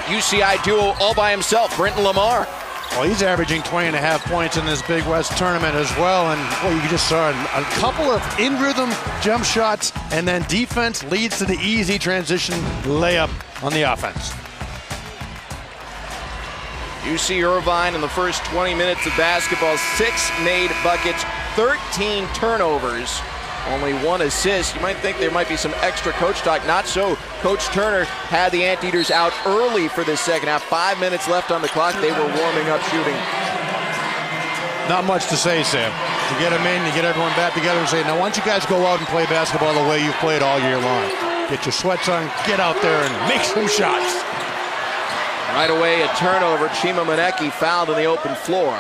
UCI duo all by himself, Britton Lamar. Well, he's averaging 20.5 points in this Big West tournament as well. And well, you just saw a couple of in-rhythm jump shots, and then defense leads to the easy transition layup on the offense. UC Irvine in the first 20 minutes of basketball, 6 made buckets, 13 turnovers, only 1 assist. You might think there might be some extra coach talk. Not so. Coach Turner had the Anteaters out early for this second half. 5 minutes left on the clock. They were warming up shooting. Not much to say, Sam. You get them in, you get everyone back together and say, now why don't you guys go out and play basketball the way you've played all year long. Get your sweats on, get out there and make some shots. Right away, a turnover. Chima Maneki fouled on the open floor.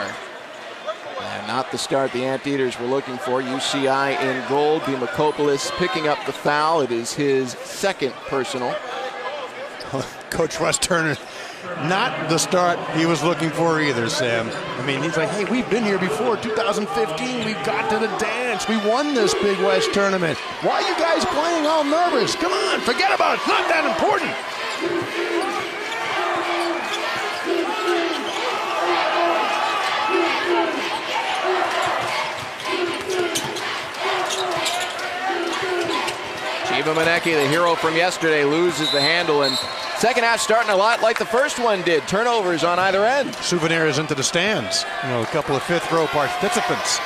And not the start the Anteaters were looking for. UCI in gold. Dimakopoulos picking up the foul. It is his second personal. Coach Russ Turner, not the start he was looking for either, Sam. I mean, he's like, hey, we've been here before. 2015, we got to the dance. We won this Big West tournament. Why are you guys playing all nervous? Come on, forget about it. It's not that important. Chima Maneki, the hero from yesterday, loses the handle, and second half starting a lot like the first one did. Turnovers on either end. Souvenirs into the stands. You know, a couple of fifth row participants.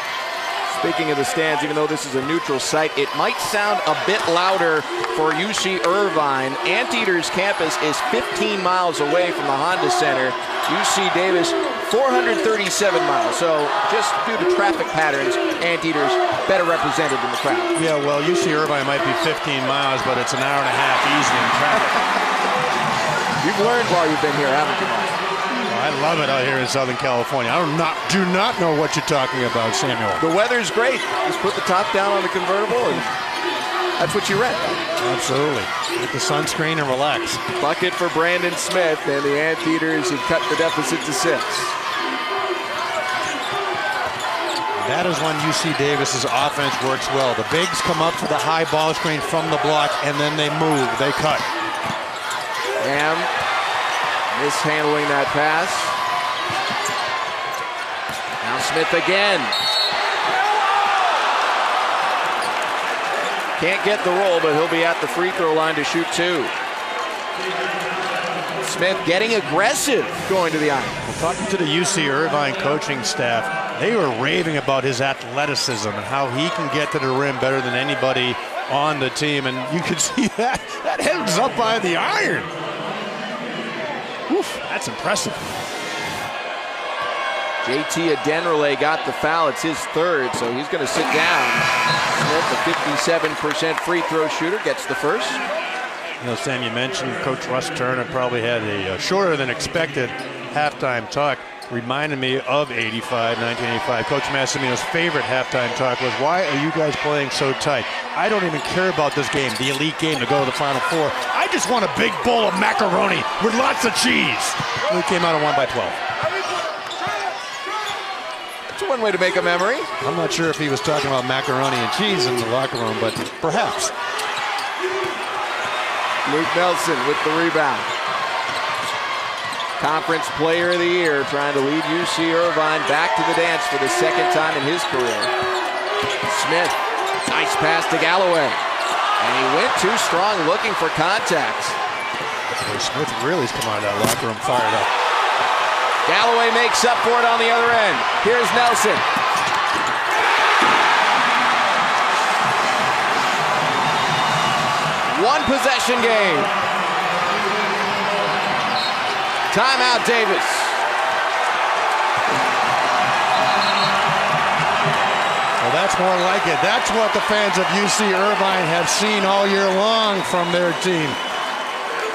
Speaking of the stands, even though this is a neutral site, it might sound a bit louder for UC Irvine. Anteaters campus is 15 miles away from the Honda Center. UC Davis, 437 miles. So just due to traffic patterns, Anteaters better represented in the crowd. Yeah, well, UC Irvine might be 15 miles, but it's an hour and a half easy in traffic. You've learned while you've been here, haven't you, Mike? I love it out here in Southern California. I do not know what you're talking about, Samuel. The weather's great. Just put the top down on the convertible, and that's what you rent. Absolutely. Get the sunscreen and relax. Bucket for Brandon Smith, and the Anteaters have cut the deficit to 6. That is when UC Davis's offense works well. The bigs come up to the high ball screen from the block, and then they move. They cut. Ham mishandling that pass. Now Smith again. Can't get the roll, but he'll be at the free throw line to shoot 2. Smith getting aggressive going to the iron. Well, talking to the UC Irvine coaching staff, they were raving about his athleticism and how he can get to the rim better than anybody on the team. And you can see that head's up by the iron. Oof, that's impressive. JT Adenrele got the foul. It's his third, so he's going to sit down. Smith, a 57% free throw shooter, gets the first. You know, Sam, you mentioned Coach Russ Turner probably had a shorter than expected halftime talk. reminded me of 1985. Coach Massimino's favorite halftime talk was, "Why are you guys playing so tight? I don't even care about this game, the elite game, to go to the Final Four. I just want a big bowl of macaroni with lots of cheese." We came out and won by 12. It's one way to make a memory. I'm not sure if he was talking about macaroni and cheese in the locker room, but perhaps. Luke Nelson with the rebound. Conference Player of the Year, trying to lead UC Irvine back to the dance for the second time in his career. Smith, nice pass to Galloway. And he went too strong looking for contacts. Smith really has come out of that locker room fired up. Galloway makes up for it on the other end. Here's Nelson. One possession game. Timeout, Davis. Well, that's more like it. That's what the fans of UC Irvine have seen all year long from their team.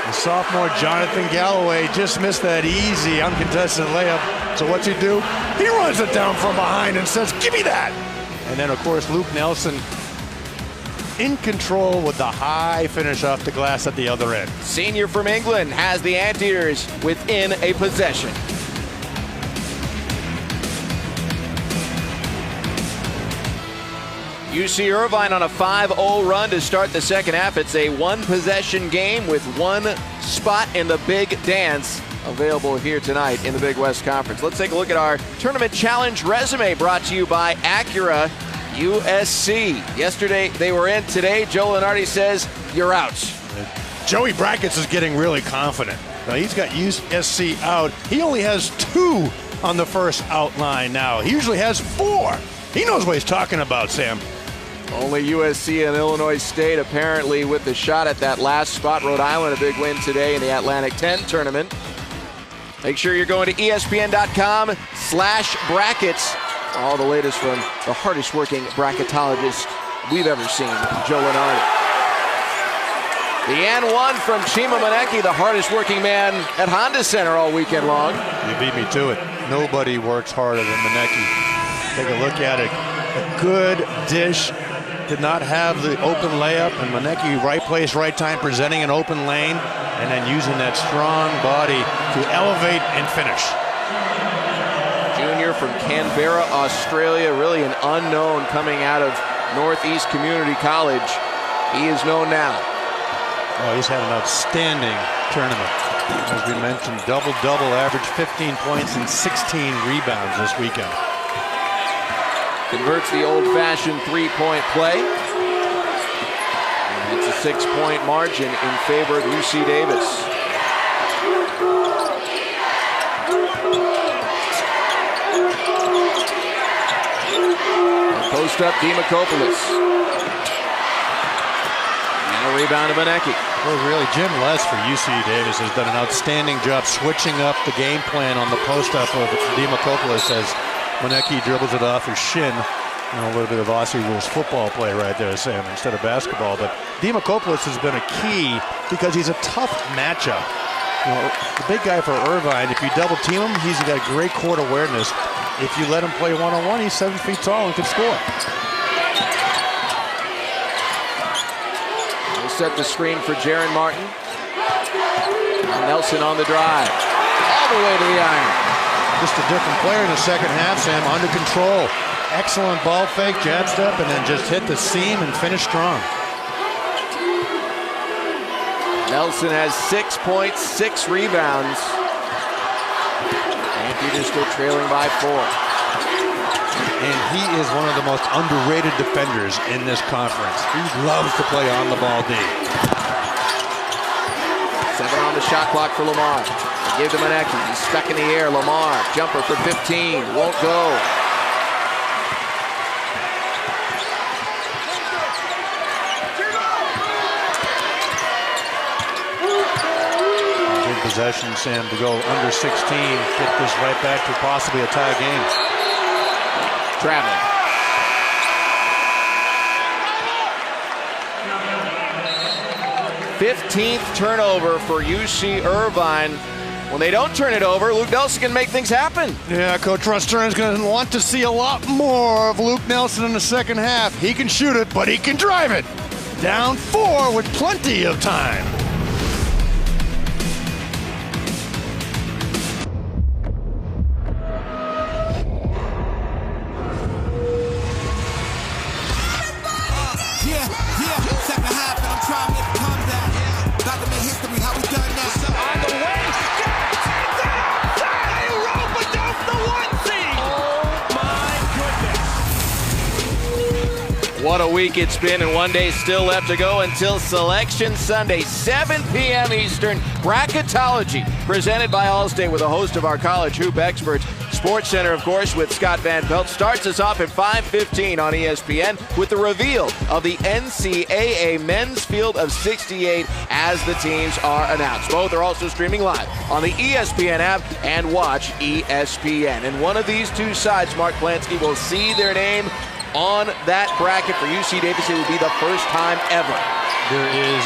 The sophomore Jonathan Galloway just missed that easy, uncontested layup. So what's he do? He runs it down from behind and says, "Give me that!" And then, of course, Luke Nelson in control with the high finish off the glass at the other end. Senior from England has the Anteaters within a possession. UC Irvine on a 5-0 run to start the second half. It's a one-possession game with one spot in the big dance available here tonight in the Big West Conference. Let's take a look at our Tournament Challenge resume brought to you by Acura USC. Yesterday they were in. Today Joe Lenardi says you're out. Joey Brackets is getting really confident. Now, he's got USC out. He only has 2 on the first outline now. He usually has 4. He knows what he's talking about, Sam. Only USC and Illinois State apparently with the shot at that last spot. Rhode Island a big win today in the Atlantic 10 tournament. Make sure you're going to ESPN.com/brackets. All the latest from the hardest working bracketologist we've ever seen, Joe Lenardi. The N1 from Chima Manecki, the hardest working man at Honda Center all weekend long. You beat me to it. Nobody works harder than Manecki. Take a look at it. A good dish. Did not have the open layup, and Manecki, right place, right time, presenting an open lane, and then using that strong body to elevate and finish. Junior from Canberra, Australia, really an unknown coming out of Northeast Community College. He is known now. Oh, he's had an outstanding tournament. As we mentioned, double-double, average 15 points and 16 rebounds this weekend. Converts the old-fashioned three-point play. And it's a 6-point margin in favor of UC Davis. Post up Demakopoulos. And a rebound to Manecki. Well, really, Jim Les for UC Davis has done an outstanding job switching up the game plan on the post up of Demakopoulos as Manecki dribbles it off his shin. You know, a little bit of Aussie rules football play right there, Sam, instead of basketball. But Demakopoulos has been a key because he's a tough matchup. You know, the big guy for Irvine, if you double team him, he's got great court awareness. If you let him play one-on-one, he's 7 feet tall and can score. We'll set the screen for Jaron Martin. Nelson on the drive. All the way to the iron. Just a different player in the second half, Sam, under control. Excellent ball fake, jab step, and then just hit the seam and finish strong. Nelson has 6 points, 6 rebounds. Anteaters still trailing by 4. And he is one of the most underrated defenders in this conference. He loves to play on the ball D. 7 on the shot clock for Lamar. Give to Manecki. He's stuck in the air. Lamar, jumper for 15. Won't go. Good possession, Sam, to go under 16. Get this right back to possibly a tie game. Traveling. #15th turnover for UC Irvine. When they don't turn it over, Luke Nelson can make things happen. Yeah, Coach Russ Stern's going to want to see a lot more of Luke Nelson in the second half. He can shoot it, but he can drive it. Down 4 with plenty of time. Second half, and I'm trying to make it come down. About to make history, how we done now. On the way, they rope it down the 1 seed. Oh my goodness. What a week it's been, and one day still left to go until Selection Sunday, 7 p.m. Eastern. Bracketology, presented by Allstate with a host of our college hoop experts. Sports Center, of course, with Scott Van Pelt, starts us off at 5:15 on ESPN with the reveal of the NCAA men's field of 68 as the teams are announced. Both are also streaming live on the ESPN app and watch ESPN. And one of these two sides, Mark Plansky, will see their name on that bracket for UC Davis. It will be the first time ever. There is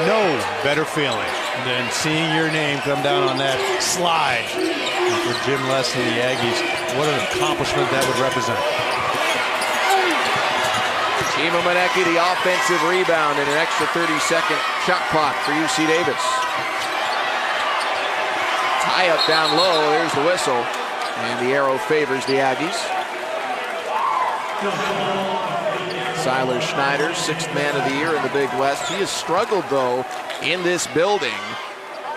no better feeling than seeing your name come down on that slide. And for Jim Leslie and the Aggies, what an accomplishment that would represent. Chima Monecki, the offensive rebound, and an extra 30-second shot clock for UC Davis. Tie up down low, there's the whistle, and the arrow favors the Aggies. Siler Schneider, 6th man of the year in the Big West. He has struggled, though, in this building.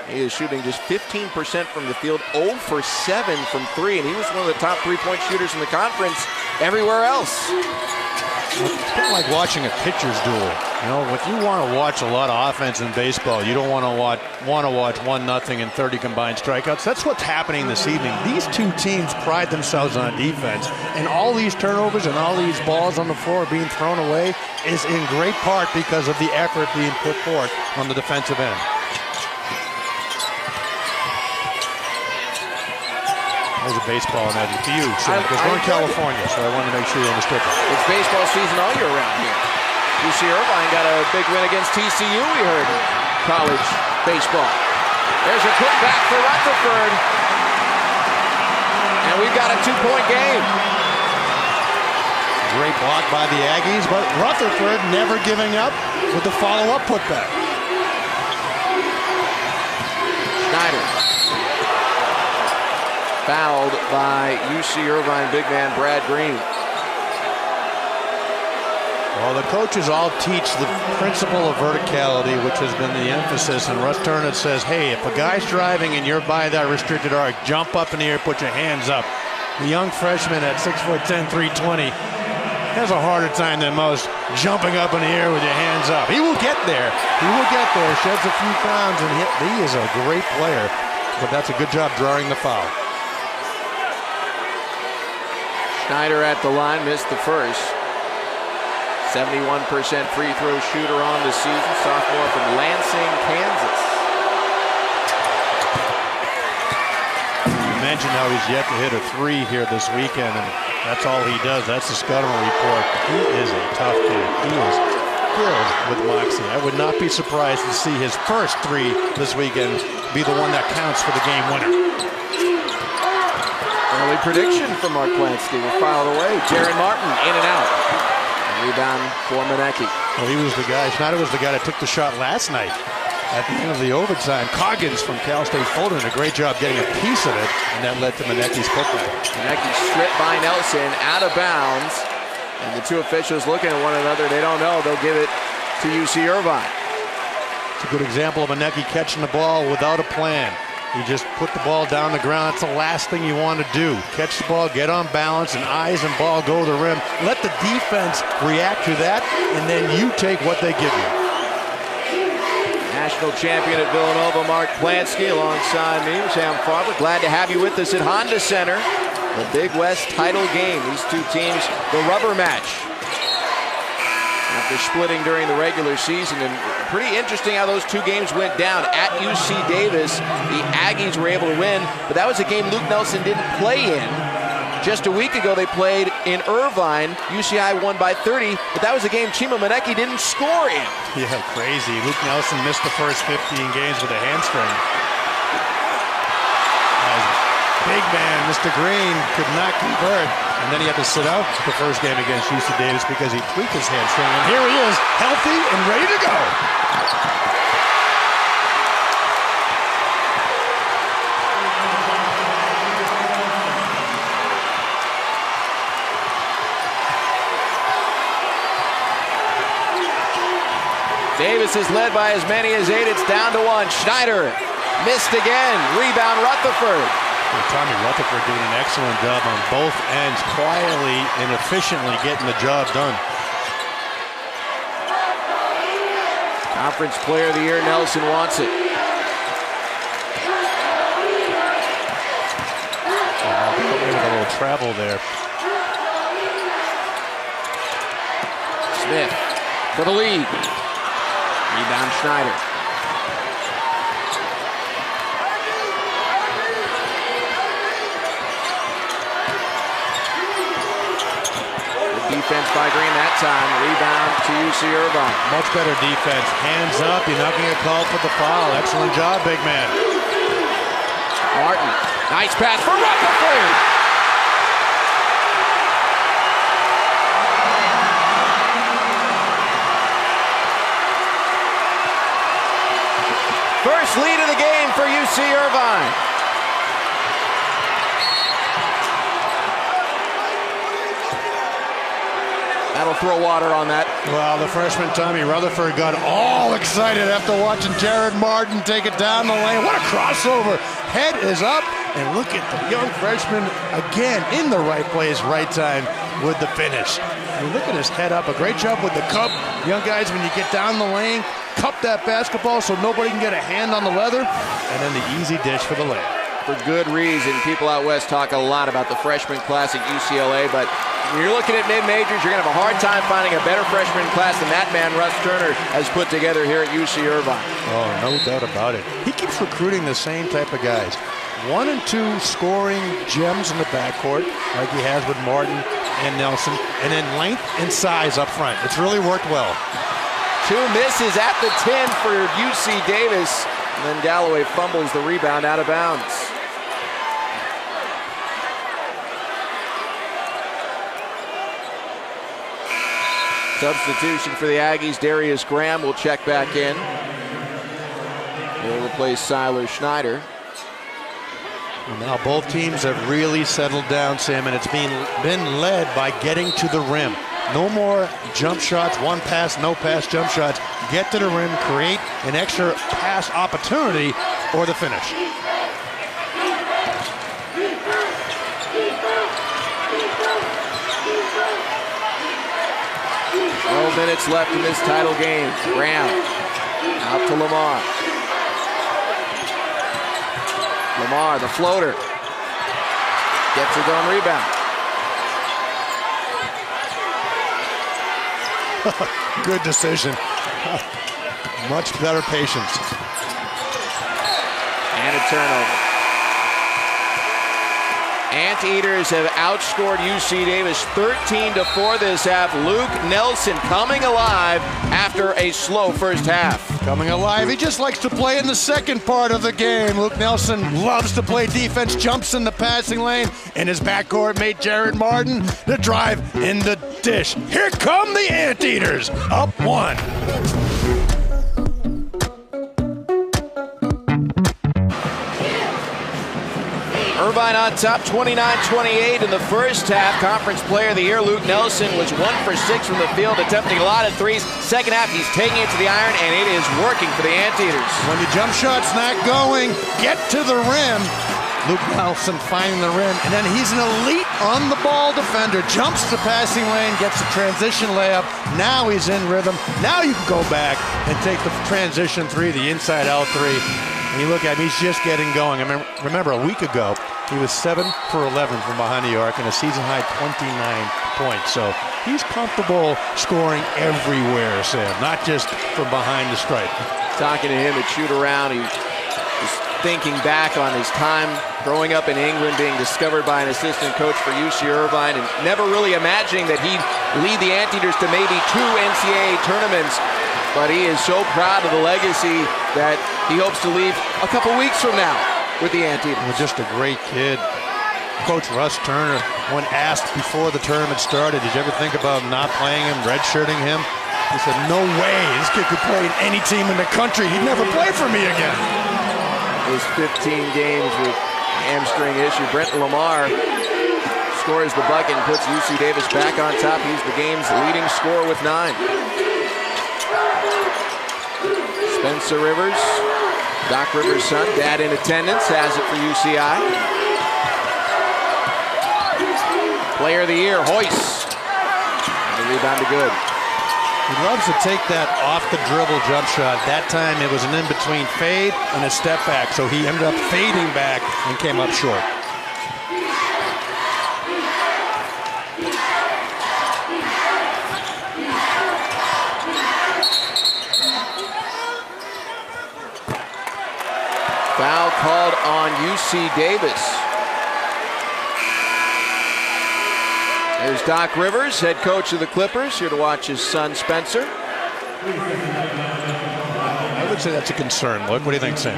He is shooting just 15% from the field, 0 for 7 from 3, and he was one of the top three-point shooters in the conference everywhere else. It's kind of like watching a pitcher's duel. You know, if you want to watch a lot of offense in baseball, you don't want to watch 1-0 and 30 combined strikeouts. That's what's happening this evening. These two teams pride themselves on defense, and all these turnovers and all these balls on the floor being thrown away is in great part because of the effort being put forth on the defensive end. There's a baseball in that huge. Because we're in California, so I wanted to make sure you understood that. It's baseball season all year round here. UC Irvine got a big win against TCU, we heard, in college baseball. There's a put back for Rutherford. And we've got a 2-point game. Great block by the Aggies, but Rutherford never giving up with the follow-up putback. Schneider. Fouled by UC Irvine big man Brad Green. Well, the coaches all teach the principle of verticality, which has been the emphasis, and Russ Turnett says, hey, if a guy's driving and you're by that restricted arc, jump up in the air, put your hands up. The young freshman at 6'10", 320 has a harder time than most jumping up in the air with your hands up. He will get there. He will get there, sheds a few pounds, and he is a great player, but that's a good job drawing the foul. Schneider at the line, missed the first. 71% free throw shooter on the season, sophomore from Lansing, Kansas. You mentioned how he's yet to hit a 3 here this weekend, and that's all he does. That's the Scudamore report. He is a tough kid. He is filled with moxie. I would not be surprised to see his first 3 this weekend be the one that counts for the game winner. Early prediction from Mark Plansky was filed away. Jaron Martin in and out. Rebound for Monecki. Well, he was the guy. Schneider was the guy that took the shot last night at the end of the overtime. Coggins from Cal State Fulton did a great job getting a piece of it, and that led to Monecki's putback. Monecki stripped by Nelson, out of bounds. And the two officials looking at one another. They don't know. They'll give it to UC Irvine. It's a good example of Monecki catching the ball without a plan. You just put the ball down the ground. It's the last thing you want to do. Catch the ball, get on balance, and eyes and ball go to the rim. Let the defense react to that, and then you take what they give you. National champion at Villanova, Mark Plansky, alongside me, Sam Farber. Glad to have you with us at Honda Center. The Big West title game. These two teams, the rubber match. After splitting during the regular season, and pretty interesting how those two games went down. At UC Davis, the Aggies were able to win, but that was a game Luke Nelson didn't play in. Just a week ago, they played in Irvine. UCI won by 30, but that was a game Chima Monecki didn't score in. Yeah, crazy. Luke Nelson missed the first 15 games with a hamstring. big man, Mr. Green, could not convert. And then he had to sit out the first game against UC Davis because he tweaked his hamstring. And here he is, healthy and ready to go. Davis is led by as many as 8. It's down to 1. Schneider missed again. Rebound Rutherford. Tommy Rutherford doing an excellent job on both ends, quietly and efficiently getting the job done. Conference Player of the Year, Nelson wants it. With a little travel there. Smith for the lead. Rebound Schneider. Good defense by Green that time. Rebound to UC Irvine. Much better defense. Hands up. You're not going to get called for the foul. Excellent job, big man. Martin. Nice pass for Rutherford. First lead of the game for UC Irvine. That'll throw water on that. Well, the freshman Tommy Rutherford got all excited after watching Jared Martin take it down the lane. What a crossover. Head is up, and look at the young freshman again in the right place, right time with the finish. You look at his head up. A great job with the cup. Young guys, when you get down the lane, cup that basketball so nobody can get a hand on the leather, and then the easy dish for the layup. For good reason. People out west talk a lot about the freshman class at UCLA, but when you're looking at mid-majors, you're going to have a hard time finding a better freshman class than that man, Russ Turner, has put together here at UC Irvine. Oh, no doubt about it. He keeps recruiting the same type of guys. 1 and 2 scoring gems in the backcourt, like he has with Martin and Nelson, and then length and size up front. It's really worked well. 2 misses at the 10 for UC Davis, and then Galloway fumbles the rebound out of bounds. Substitution for the Aggies, Darius Graham will check back in. He'll replace Siler Schneider. Well, now both teams have really settled down, Sam, and it's been led by getting to the rim. No more jump shots, one pass, no pass jump shots. Get to the rim, create an extra pass opportunity, or the finish. 12 minutes left in this title game. Graham out to Lamar. Lamar, the floater, gets his own rebound. Good decision. Much better patience. And a turnover. Anteaters have outscored UC Davis 13-4 this half. Luke Nelson coming alive after a slow first half. Coming alive. He just likes to play in the second part of the game. Luke Nelson loves to play defense, jumps in the passing lane, and his backcourt mate Jared Martin the drive in the dish. Here come the Anteaters, up 1. Irvine on top, 29-28 in the first half. Conference Player of the Year, Luke Nelson, was 1 for 6 from the field, attempting a lot of threes. Second half, he's taking it to the iron, and it is working for the Anteaters. When the jump shot's not going, get to the rim. Luke Nelson finding the rim, and then he's an elite on-the-ball defender. Jumps the passing lane, gets the transition layup. Now he's in rhythm. Now you can go back and take the transition 3, the inside-out 3. And you look at him, he's just getting going. I remember a week ago, he was 7 for 11 from behind the arc and a season-high 29 points. So he's comfortable scoring everywhere, Sam, not just from behind the stripe. Talking to him at shoot-around, he was thinking back on his time growing up in England, being discovered by an assistant coach for UC Irvine, and never really imagining that he'd lead the Anteaters to maybe 2 NCAA tournaments. But he is so proud of the legacy that he hopes to leave a couple weeks from now with the Anteaters. Well, just a great kid. Coach Russ Turner, when asked before the tournament started, did you ever think about not playing him, redshirting him? He said, no way, this kid could play in any team in the country. He'd never play for me again. His 15 games with hamstring issue. Brent Lamar scores the bucket and puts UC Davis back on top. He's the game's leading scorer with 9. Spencer Rivers, Doc Rivers' son, dad in attendance, has it for UCI. Player of the year, Hoyce. And the rebound to good. He loves to take that off the dribble jump shot. That time it was an in-between fade and a step back, so he ended up fading back and came up short. Foul called on UC Davis. There's Doc Rivers, head coach of the Clippers, here to watch his son Spencer. I would say that's a concern. What do you think, Sam?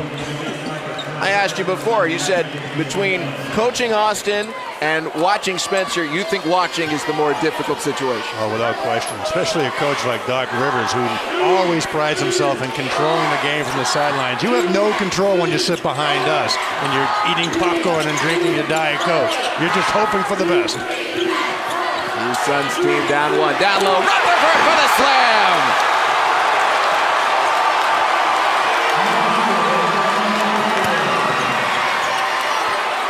I asked you before, you said between coaching Austin and watching Spencer, you think watching is the more difficult situation. Oh, without question, especially a coach like Doc Rivers, who always prides himself in controlling the game from the sidelines. You have no control when you sit behind us and you're eating popcorn and drinking your Diet Coke. You're just hoping for the best. His son's team down 1. Down low, Rutherford for the slam!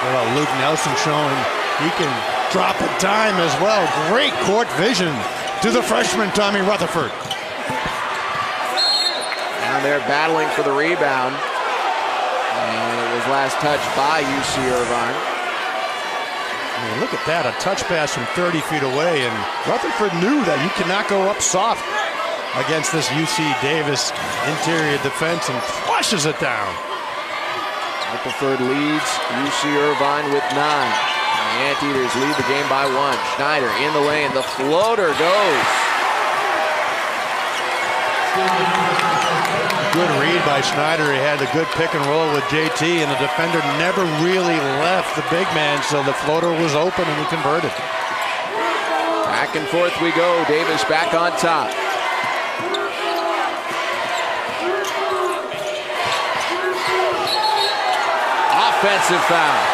Well, Luke Nelson showing he can drop a dime as well. Great court vision to the freshman, Tommy Rutherford. Now they're battling for the rebound. And it was last touched by UC Irvine. I mean, look at that, a touch pass from 30 feet away, and Rutherford knew that you cannot go up soft against this UC Davis interior defense and flushes it down. Rutherford leads UC Irvine with 9. The Anteaters lead the game by 1. Schneider in the lane, the floater goes. Good read by Schneider. He had a good pick and roll with JT, and the defender never really left the big man, so the floater was open and he converted. Back and forth we go. Davis back on top. Offensive foul.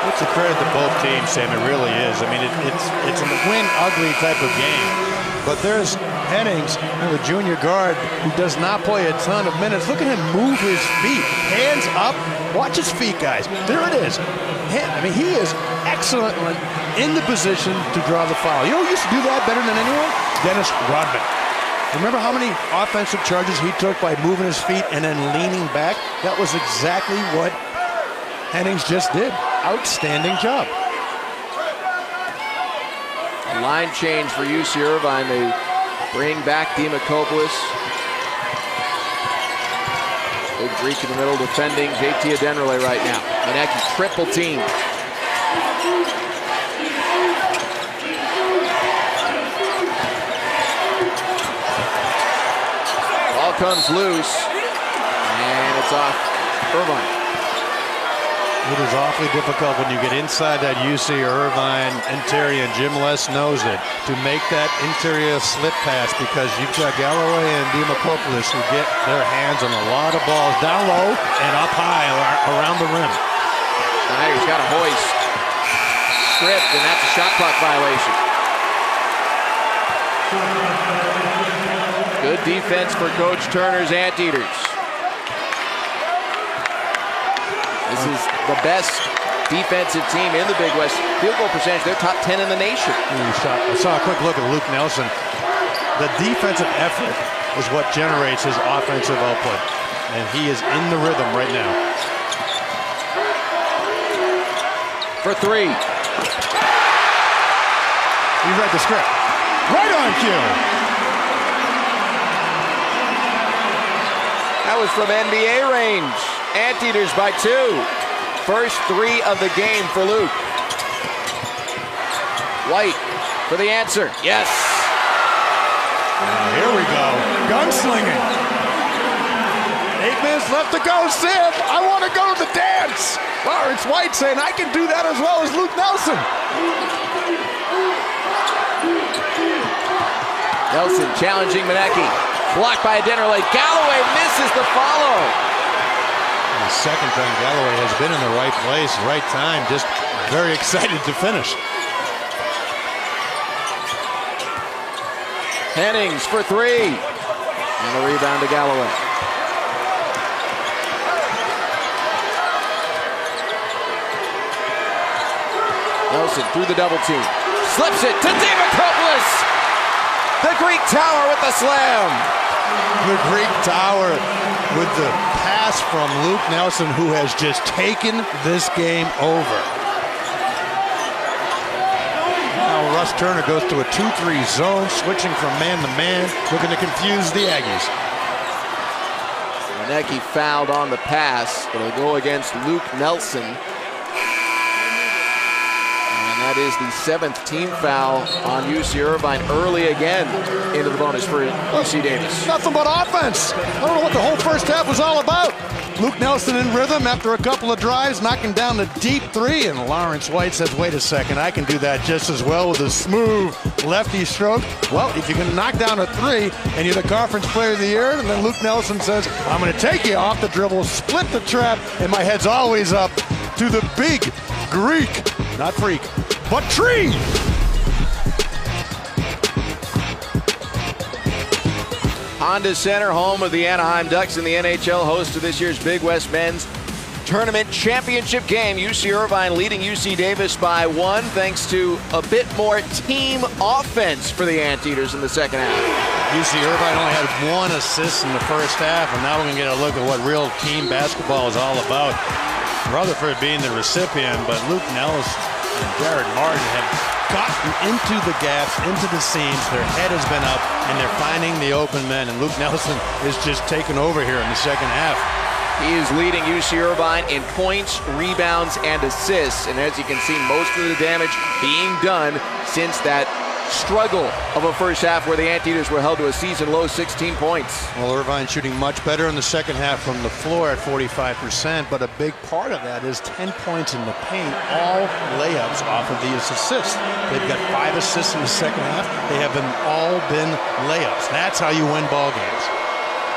It's a credit to both teams, Sam. It really is. I mean, it's a win-ugly type of game. But there's Hennings, the junior guard, who does not play a ton of minutes. Look at him move his feet. Hands up. Watch his feet, guys. There it is. I mean, he is excellent in the position to draw the foul. You know who used to do that better than anyone? Dennis Rodman. Remember how many offensive charges he took by moving his feet and then leaning back? That was exactly what Hennings just did. Outstanding job. Line change for UC Irvine. They bring back Demakopoulos. Big Greek in the middle defending JT Adenrele right now. Maneki triple team. Ball comes loose, and it's off Irvine. It is awfully difficult when you get inside that UC Irvine interior, and Jim Les knows it, to make that interior slip pass, because you've got Galloway and Demakopoulos who get their hands on a lot of balls down low and up high around the rim. Schneider's got a hoist. Stripped, and that's a shot clock violation. Good defense for Coach Turner's Anteaters. This is the best defensive team in the Big West. Field goal percentage, they're top 10 in the nation. I saw a quick look at Luke Nelson. The defensive effort is what generates his offensive output, and he is in the rhythm right now. For 3. You read the script. Right on cue. That was from NBA range. Anteaters by 2. First 3 of the game for Luke. White for the answer. Yes. Here we go. Gunslinging. 8 minutes left to go, Sam. I want to go to the dance. Lawrence White saying I can do that as well as Luke Nelson. Nelson challenging Manecki. Blocked by Dennerley. Galloway misses the follow. The second time Galloway has been in the right place, right time. Just very excited to finish. Hennings for 3. And a rebound to Galloway. Nelson through the double team. Slips it to Dimitropoulos. The Greek Tower with the slam. The Greek Tower with the pass from Luke Nelson, who has just taken this game over. Now Russ Turner goes to a 2-3 zone, switching from man to man, looking to confuse the Aggies. Manecki fouled on the pass. It'll go against Luke Nelson. That is the 7th team foul on UC Irvine early again into the bonus for UC Davis. Nothing but offense. I don't know what the whole first half was all about. Luke Nelson in rhythm after a couple of drives, knocking down the deep 3, and Lawrence White says, wait a second, I can do that just as well with a smooth lefty stroke. Well, if you can knock down a 3 and you're the conference player of the year, and then Luke Nelson says, I'm going to take you off the dribble, split the trap, and my head's always up to the big Greek, not freak, but tree. Honda Center, home of the Anaheim Ducks in the NHL, host of this year's Big West Men's Tournament Championship game. UC Irvine leading UC Davis by 1 thanks to a bit more team offense for the Anteaters in the second half. UC Irvine only had 1 assist in the first half, and now we're going to get a look at what real team basketball is all about. Rutherford being the recipient, but Luke Nelson and Jared Martin have gotten into the gaps, into the seams. Their head has been up, and they're finding the open men. And Luke Nelson is just taking over here in the second half. He is leading UC Irvine in points, rebounds, and assists. And as you can see, most of the damage being done since that struggle of a first half where the Anteaters were held to a season-low 16 points. Well, Irvine shooting much better in the second half from the floor at 45%, but a big part of that is 10 points in the paint, all layups off of these assists. They've got 5 assists in the second half. They have all been layups. That's how you win ball games.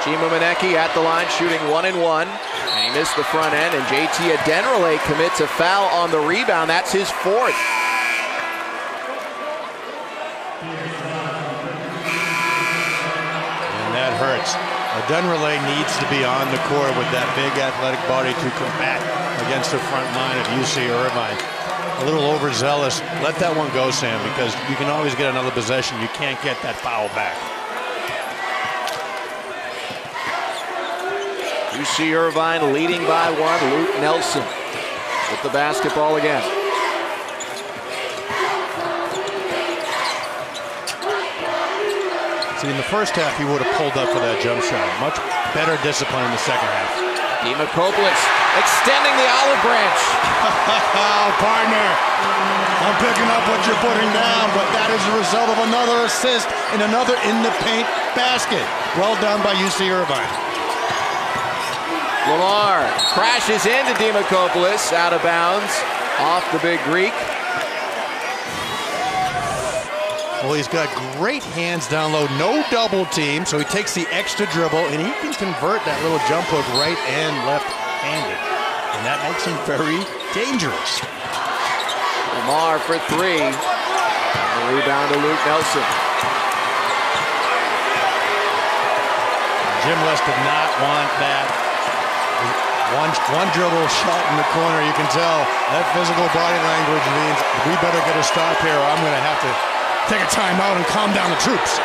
Chima Manecki at the line shooting 1 and 1. And he missed the front end, and JT Adenrale commits a foul on the rebound. That's his 4th. That hurts. Adenrale needs to be on the court with that big athletic body to combat against the front line of UC Irvine. A little overzealous. Let that one go, Sam, because you can always get another possession. You can't get that foul back. UC Irvine leading by 1. Luke Nelson with the basketball again. See, in the first half, he would have pulled up for that jump shot. Much better discipline in the second half. Dimitropoulos extending the olive branch. Oh, partner, I'm picking up what you're putting down, but that is the result of another assist and another in-the-paint basket. Well done by UC Irvine. Lamar crashes into Dimitropoulos, out of bounds, off the big Greek. Well, he's got great hands down low, no double team, so he takes the extra dribble, and he can convert that little jump hook right and left-handed. And that makes him very dangerous. Lamar for 3. And the rebound to Luke Nelson. Jim West did not want that. One dribble shot in the corner, you can tell that physical body language means we better get a stop here or I'm going to have to take a timeout and calm down the troops.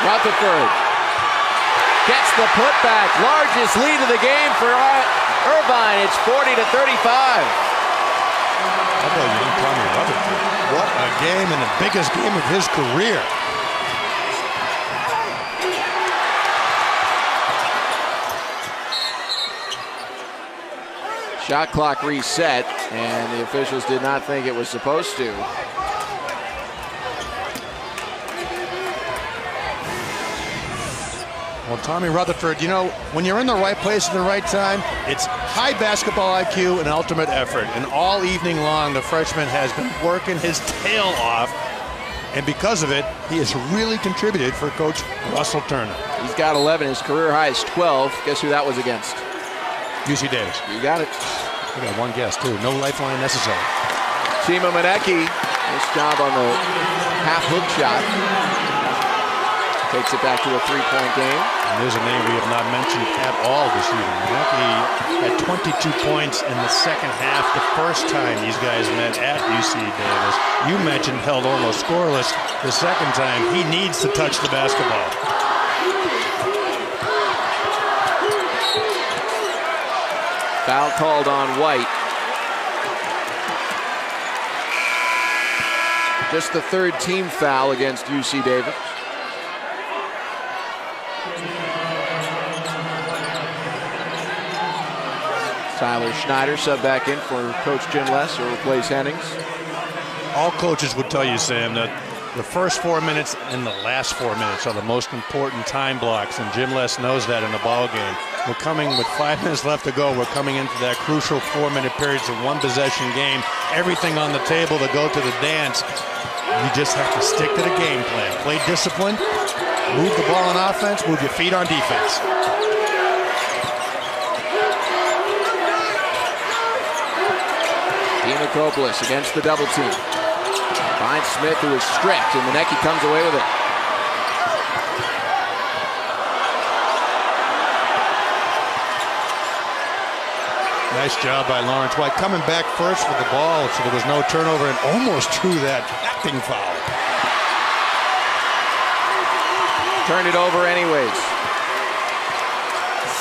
Rutherford gets the putback. Largest lead of the game for Irvine. It's 40-35. How about young Tommy Rutherford? What a game, and the biggest game of his career. Shot clock reset, and the officials did not think it was supposed to. Well, Tommy Rutherford, you know, when you're in the right place at the right time, it's high basketball IQ and ultimate effort. And all evening long, the freshman has been working his tail off. And because of it, he has really contributed for Coach Russell Turner. He's got 11. His career high is 12. Guess who that was against? UC Davis. You got it. I got one guess, too. No lifeline necessary. Chima Manecki. Nice job on the half hook shot. Takes it back to a three-point game. And there's a name we have not mentioned at all this evening. Manecki had 22 points in the second half the first time these guys met at UC Davis. You mentioned held almost scoreless the second time. He needs to touch the basketball. Foul called on White. Just the third team foul against UC Davis. Tyler Schneider sub back in for Coach Jim Les, or replace Hennings. All coaches would tell you, Sam, that the first 4 minutes and the last 4 minutes are the most important time blocks, and Jim Les knows that in a ball game. We're coming with 5 minutes left to go. We're coming into that crucial 4-minute period. It's a one-possession game. Everything on the table to go to the dance. You just have to stick to the game plan. Play disciplined, move the ball on offense, move your feet on defense. Dimitropoulos against the double team. Finds Smith, who is stripped, and Manecki comes away with it. Nice job by Lawrence White, coming back first with the ball, so there was no turnover and almost drew that acting foul. Turned it over anyways.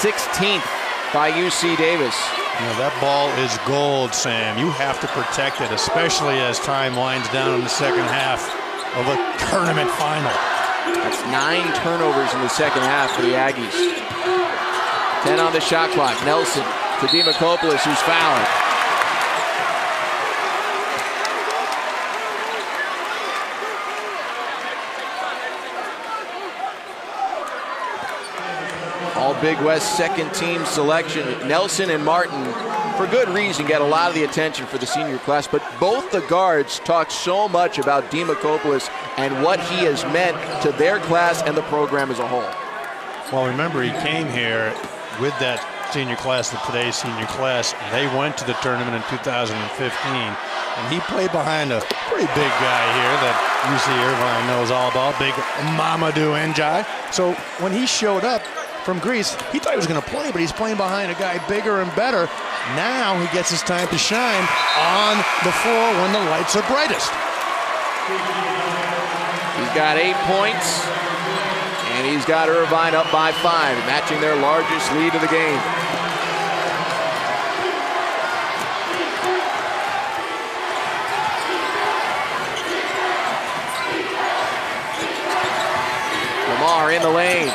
16th by UC Davis. You know, that ball is gold, Sam. You have to protect it, especially as time winds down in the second half of a tournament final. That's 9 turnovers in the second half for the Aggies. 10 on the shot clock. Nelson to Dimitropoulos, who's fouling. All Big West second team selection. Nelson and Martin, for good reason, get a lot of the attention for the senior class, but both the guards talk so much about Dimitropoulos and what he has meant to their class and the program as a whole. Well, remember, he came here with that senior class, today's senior class. They went to the tournament in 2015, and he played behind a pretty big guy here that UC Irvine knows all about, big Mamadou Ndiaye. So when he showed up from Greece, he thought he was going to play, but he's playing behind a guy bigger and better. Now he gets his time to shine on the floor when the lights are brightest. He's got 8 points, and he's got Irvine up by 5, matching their largest lead of the game. Lamar in the lane.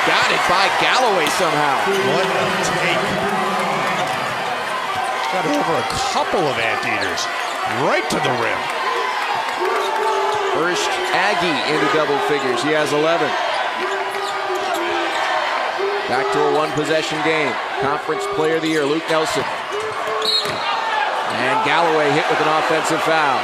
Got it by Galloway somehow. What a take. Got over a couple of anteaters right to the rim. First Aggie into double figures. He has 11. Back to a one-possession game. Conference Player of the Year, Luke Nelson. And Galloway hit with an offensive foul.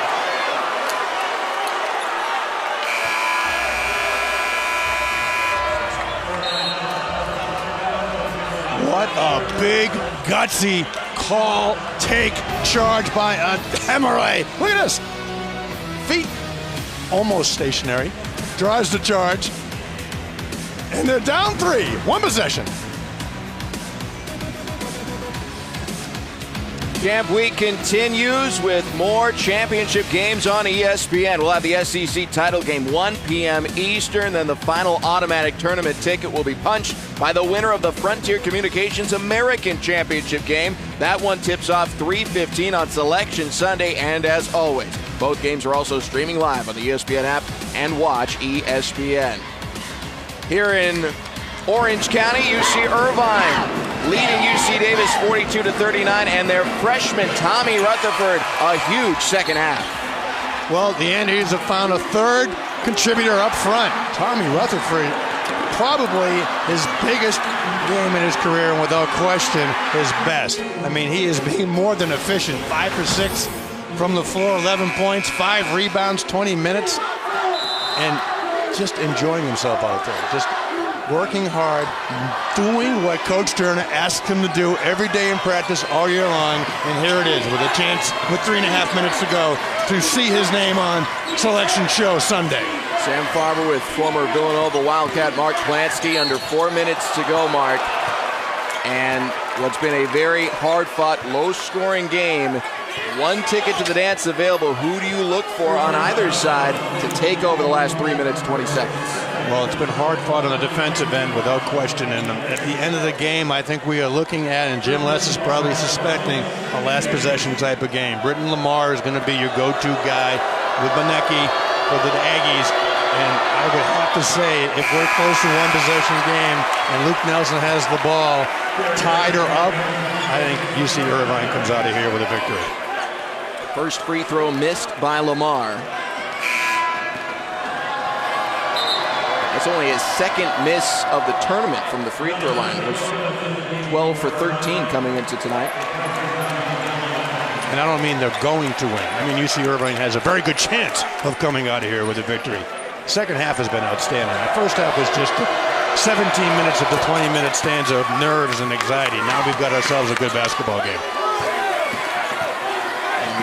What a big, gutsy call, take, charge by a Hemmerley. Look at this. Feet almost stationary. Draws the charge. And they're down 3. One possession. Camp Week continues with more championship games on ESPN. We'll have the SEC title game 1 p.m. Eastern. Then the final automatic tournament ticket will be punched by the winner of the Frontier Communications American Championship game. That one tips off 3:15 on Selection Sunday. And as always, both games are also streaming live on the ESPN app and watch ESPN. Here in Orange County, UC Irvine leading UC Davis 42-39, and their freshman Tommy Rutherford a huge second half. Well, the Anteaters have found a third contributor up front. Tommy Rutherford probably his biggest game in his career, and without question, his best. I mean, he is being more than efficient. 5 for 6 from the floor, 11 points, 5 rebounds, 20 minutes, and just enjoying himself out there. Just working hard, doing what Coach Turner asks him to do every day in practice all year long, and here it is with a chance with 3.5 minutes to go to see his name on Selection Show Sunday. Sam Farber with former Villanova Wildcat Mark Plansky. Under 4 minutes to go, Mark. And what's been a very hard-fought, low-scoring game. One ticket to the dance available. Who do you look for on either side to take over the last 3 minutes, 20 seconds? Well, it's been hard fought on the defensive end without question. And at the end of the game, I think we are looking at, and Jim Les is probably suspecting, a last possession type of game. Britton Lamar is going to be your go-to guy with Benecki for the Aggies. And I would have to say, if we're close to one possession game and Luke Nelson has the ball tied or up, I think UC Irvine comes out of here with a victory. First free throw missed by Lamar. That's only his second miss of the tournament from the free throw line. It was 12 for 13 coming into tonight. And I don't mean they're going to win. I mean, UC Irvine has a very good chance of coming out of here with a victory. Second half has been outstanding. The first half was just 17 minutes of the 20-minute stanza of nerves and anxiety. Now we've got ourselves a good basketball game.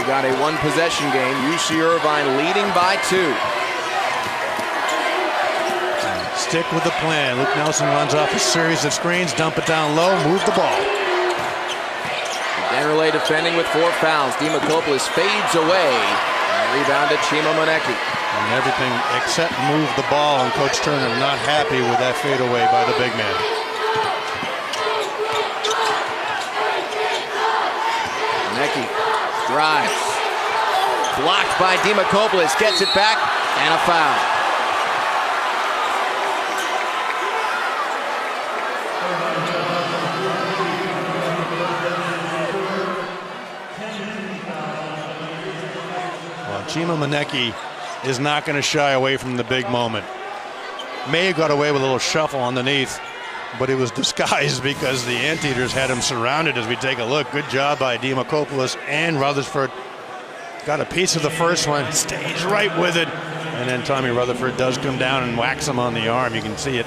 We got a one-possession game. UC Irvine leading by 2. Stick with the plan. Luke Nelson runs off a series of screens, dump it down low, move the ball. Dennerley defending with 4 fouls. Demakopoulos fades away. And rebounded Chima Monecki. And everything except move the ball, and Coach Turner not happy with that fadeaway by the big man. Monecki drives. Blocked by Demakopoulos. Gets it back, and a foul. Chima Monecki is not going to shy away from the big moment. May have got away with a little shuffle underneath, but it was disguised because the Anteaters had him surrounded. As we take a look, good job by Demakopoulos, and Rutherford got a piece of the first one, stays right with it, and then Tommy Rutherford does come down and whacks him on the arm. You can see it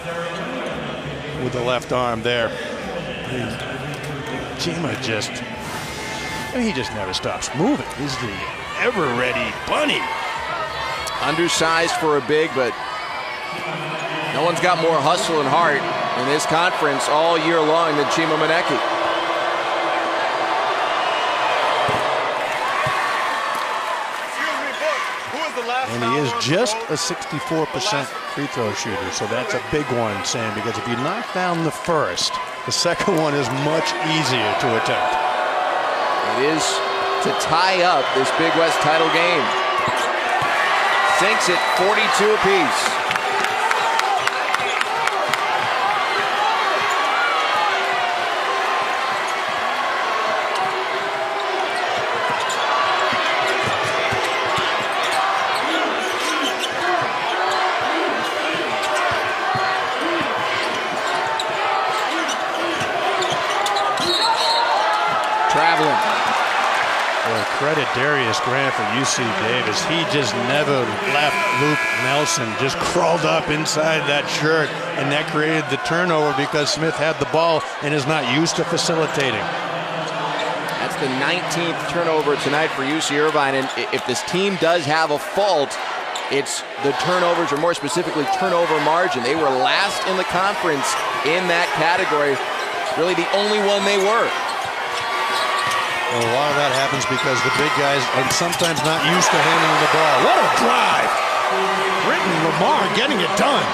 with the left arm there. Chima just, he just never stops moving. He's the ever-ready bunny. Undersized for a big, but no one's got more hustle and heart in this conference all year long than Chima Monecki. And he is just a 64% free throw shooter, so that's a big one, Sam, because if you knock down the first, the second one is much easier to attempt. It is to tie up this Big West title game. Sinks it 42 apiece. Traveling. Well, credit Darius Grant for UC Davis. He just never left Luke Nelson, just crawled up inside that shirt, and that created the turnover because Smith had the ball and is not used to facilitating. That's the 19th turnover tonight for UC Irvine, and if this team does have a fault, it's the turnovers, or more specifically turnover margin. They were last in the conference in that category, really the only one they were. Well, a lot of that happens because the big guys are sometimes not used to handling the ball. What a drive! Britton Lamar getting it done.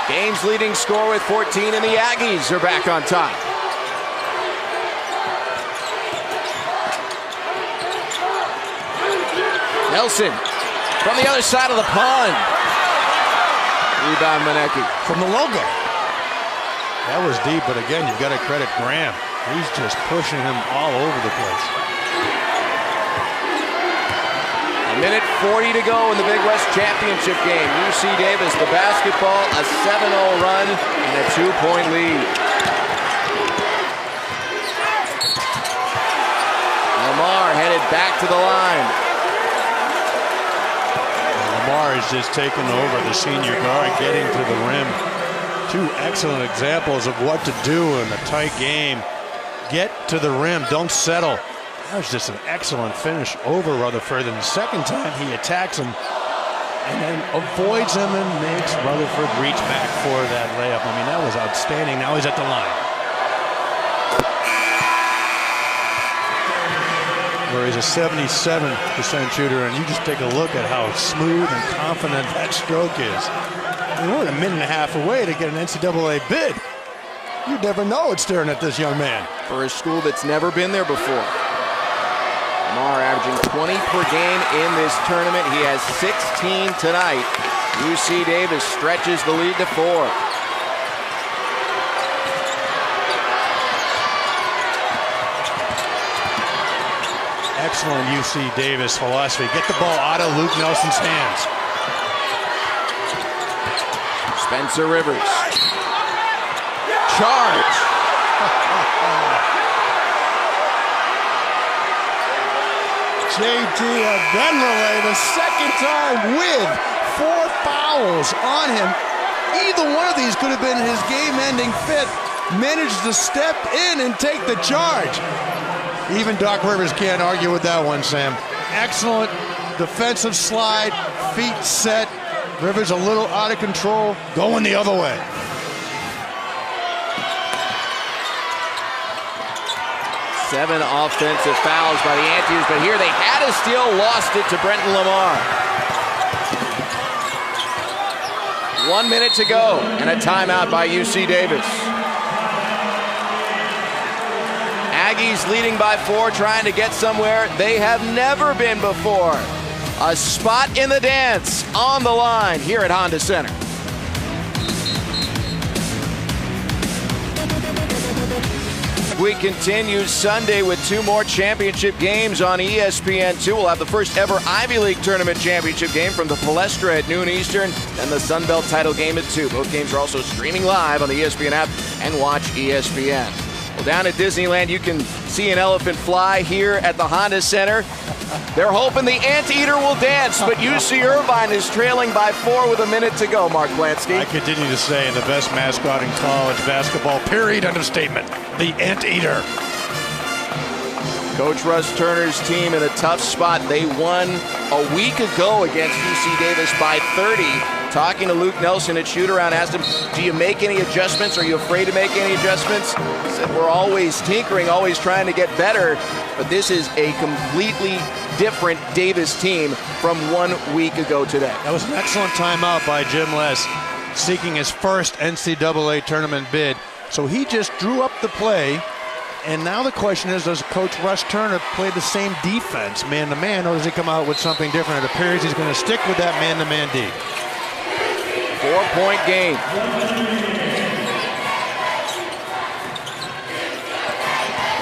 Game's leading scorer with 14, and the Aggies are back on top. Nelson from the other side of the pond. Rebound Monecki. From the logo. That was deep, but again, you've got to credit Graham. He's just pushing him all over the place. Minute 40 to go in the Big West Championship game. UC Davis, the basketball, a 7-0 run and a 2-point lead. Lamar headed back to the line. Lamar is just taking over, the senior guard, getting to the rim. Two excellent examples of what to do in a tight game. Get to the rim, don't settle. That was just an excellent finish over Rutherford. And the second time he attacks him and then avoids him and makes Rutherford reach back for that layup. I mean, that was outstanding. Now he's at the line. Where he's a 77% shooter, and you just take a look at how smooth and confident that stroke is. I mean, we're a minute and a half away to get an NCAA bid. You never know it's staring at this young man. For a school that's never been there before. Lamar averaging 20 per game in this tournament. He has 16 tonight. UC Davis stretches the lead to 4. Excellent UC Davis philosophy. Get the ball out of Luke Nelson's hands. Spencer Rivers. Charge. JT Abenrele the second time with 4 fouls on him. Either one of these could have been his game-ending fifth. Managed to step in and take the charge. Even Doc Rivers can't argue with that one, Sam. Excellent defensive slide, feet set. Rivers a little out of control, going the other way. Seven offensive fouls by the Anteaters, but here they had a steal, lost it to Brenton Lamar. 1 minute to go, and a timeout by UC Davis. Aggies leading by 4, trying to get somewhere they have never been before. A spot in the dance on the line here at Honda Center. We continue Sunday with 2 more championship games on ESPN2. We'll have the first ever Ivy League tournament championship game from the Palestra at noon Eastern, and the Sun Belt title game at 2. Both games are also streaming live on the ESPN app and watch ESPN. Well, down at Disneyland, you can see an elephant fly. Here at the Honda Center, they're hoping the Anteater will dance, but UC Irvine is trailing by 4 with a minute to go, Mark Blansky. I continue to say the best mascot in college basketball, period, understatement, the Anteater. Coach Russ Turner's team in a tough spot. They won a week ago against UC Davis by 30. Talking to Luke Nelson at shoot-around, asked him, do you make any adjustments? Are you afraid to make any adjustments? He said, we're always tinkering, always trying to get better, but this is a completely different Davis team from 1 week ago today. That was an excellent timeout by Jim Les, seeking his first NCAA tournament bid. So he just drew up the play, and now the question is, does Coach Russ Turner play the same defense, man-to-man, or does he come out with something different? It appears he's going to stick with that man-to-man D. 4-point game.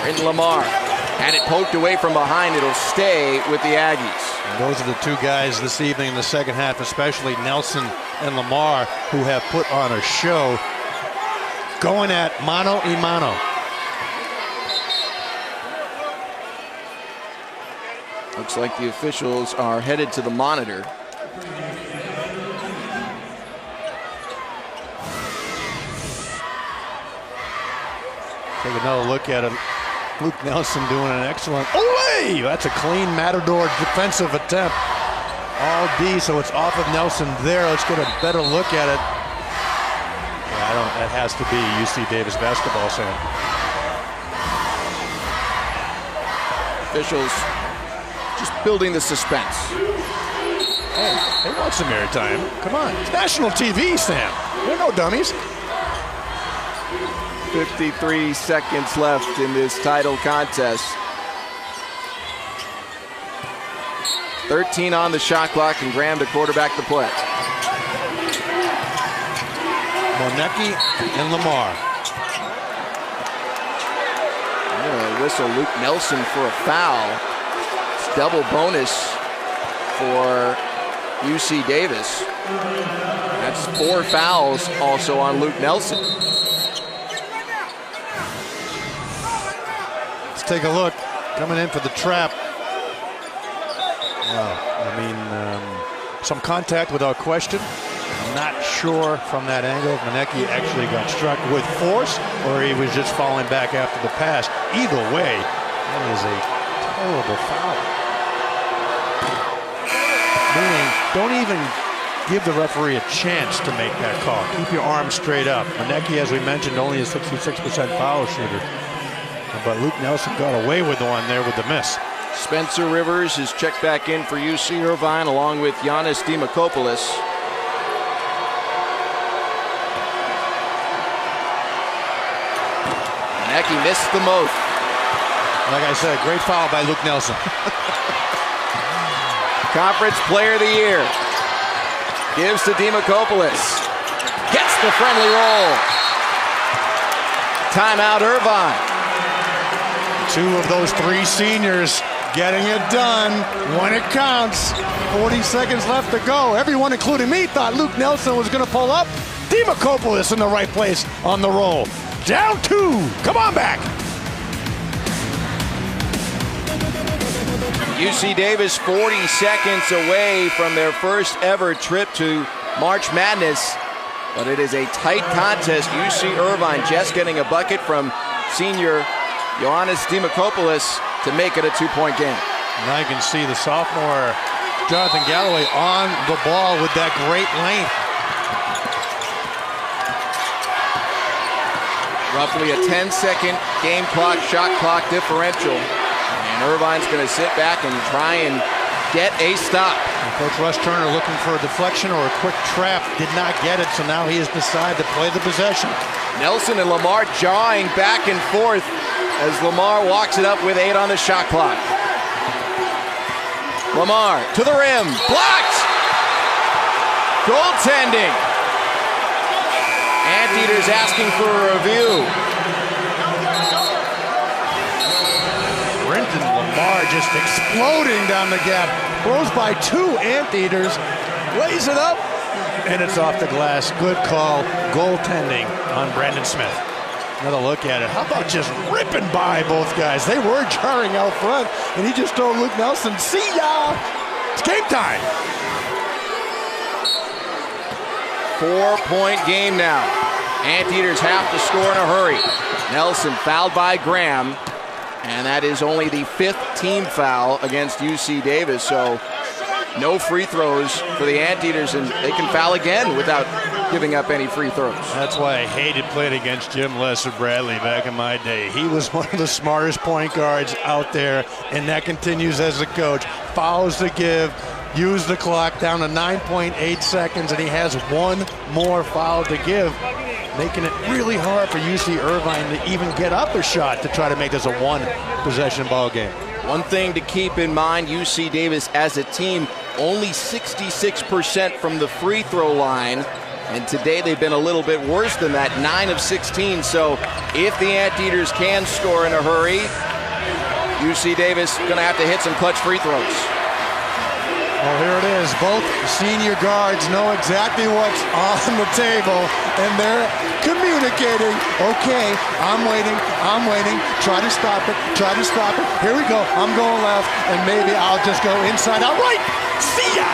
Brenton Lamar had it poked away from behind. It'll stay with the Aggies. And those are the 2 guys this evening in the second half, especially Nelson and Lamar, who have put on a show, going at mano y mano. Looks like the officials are headed to the monitor. Take another look at it. Luke Nelson doing an excellent, Olay! That's a clean Matador defensive attempt. All D, so it's off of Nelson there. Let's get a better look at it. Yeah, that has to be UC Davis basketball, Sam. Officials just building the suspense. Hey, they want some airtime. Come on, it's national TV, Sam. They're no dummies. 53 seconds left in this title contest. 13 on the shot clock, and Graham to quarterback the play. Monecki and Lamar. I'm going to whistle Luke Nelson for a foul. It's double bonus for UC Davis. That's 4 fouls also on Luke Nelson. Let's take a look. Coming in for the trap. Some contact without question. I'm not sure from that angle if Manecki actually got struck with force or he was just falling back after the pass. Either way, that is a terrible foul. Meaning, don't even give the referee a chance to make that call. Keep your arms straight up. Manecki, as we mentioned, only a 66% foul shooter. But Luke Nelson got away with one there with the miss. Spencer Rivers is checked back in for UC Irvine along with Giannis Dimakopoulos. Manecki missed the most. Like I said, great foul by Luke Nelson. Conference Player of the Year. Gives to Dimakopoulos. Gets the friendly roll. Timeout Irvine. 2 of those 3 seniors getting it done when it counts. 40 seconds left to go. Everyone, including me, thought Luke Nelson was going to pull up. Dimakopoulos in the right place on the roll. Down 2. Come on back. UC Davis 40 seconds away from their first ever trip to March Madness. But it is a tight contest. UC Irvine just getting a bucket from senior Giannis Dimakopoulos to make it a 2-point game. Now you can see the sophomore Jonathan Galloway on the ball with that great length. Roughly a 10-second game clock, shot clock differential. And Irvine's going to sit back and try and get a stop. And Coach Russ Turner looking for a deflection or a quick trap. Did not get it, so now he has decided to play the possession. Nelson and Lamar jawing back and forth as Lamar walks it up with 8 on the shot clock. Lamar to the rim, blocked! Goaltending. Anteaters asking for a review. Brenton Lamar just exploding down the gap. Throws by 2 Anteaters, lays it up, and it's off the glass. Good call, goaltending on Brandon Smith. Another look at it. How about just ripping by both guys? They were jarring out front, and he just told Luke Nelson, see ya! It's game time! 4-point game now. Anteaters have to score in a hurry. Nelson fouled by Graham, and that is only the 5th team foul against UC Davis, so no free throws for the Anteaters, and they can foul again without giving up any free throws. That's why I hated playing against Jim Lesser Bradley back in my day. He was one of the smartest point guards out there, and that continues as a coach. Fouls to give, use the clock down to 9.8 seconds, and he has 1 more foul to give, making it really hard for UC Irvine to even get up a shot to try to make this a 1-possession ball game. One thing to keep in mind, UC Davis as a team, only 66% from the free throw line. And today they've been a little bit worse than that, 9 of 16. So if the Anteaters can score in a hurry, UC Davis going to have to hit some clutch free throws. Well, here it is. Both senior guards know exactly what's on the table, and they're communicating. Okay, I'm waiting. Try to stop it. Here we go. I'm going left, and maybe I'll just go inside out right. See ya!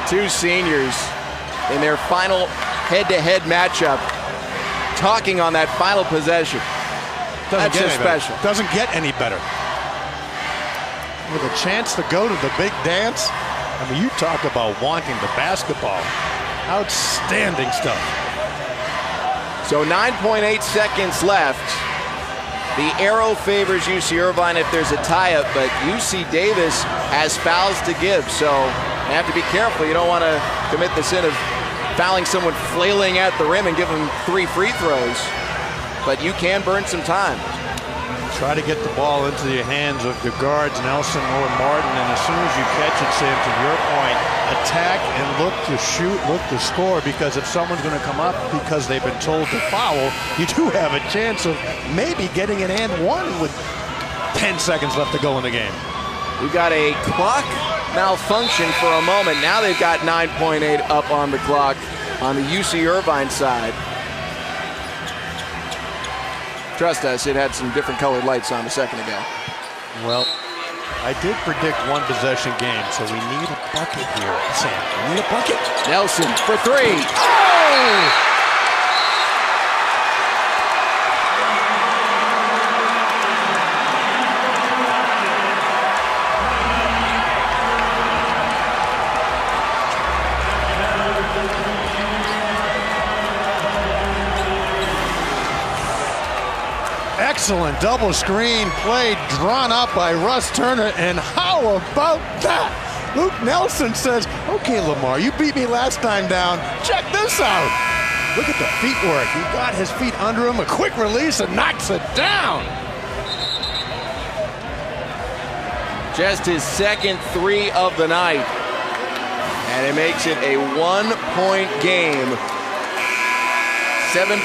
Two seniors in their final head-to-head matchup talking on that final possession. That's just special. Doesn't get any better. With a chance to go to the big dance. I mean, you talk about wanting the basketball. Outstanding stuff. So 9.8 seconds left. The arrow favors UC Irvine if there's a tie-up, but UC Davis has fouls to give, so you have to be careful. You don't want to commit the sin of fouling someone flailing at the rim and give them 3 free throws. But you can burn some time. Try to get the ball into the hands of the guards, Nelson or Martin, and as soon as you catch it, Sam, to your point, attack and look to shoot, look to score, because if someone's going to come up because they've been told to foul, you do have a chance of maybe getting an and one with 10 seconds left to go in the game. We got a clock malfunction for a moment. Now they've got 9.8 up on the clock on the UC Irvine side. Trust us, it had some different colored lights on a second ago. Well, I did predict one possession game, so we need a bucket here, Sam. We need a bucket. Nelson for three. Oh! Excellent double screen play drawn up by Russ Turner, and how about that? Luke Nelson says, okay, Lamar, you beat me last time down. Check this out. Look at the feet work. He got his feet under him, a quick release, and knocks it down. Just his second three of the night. And it makes it a 1-point game. 7.3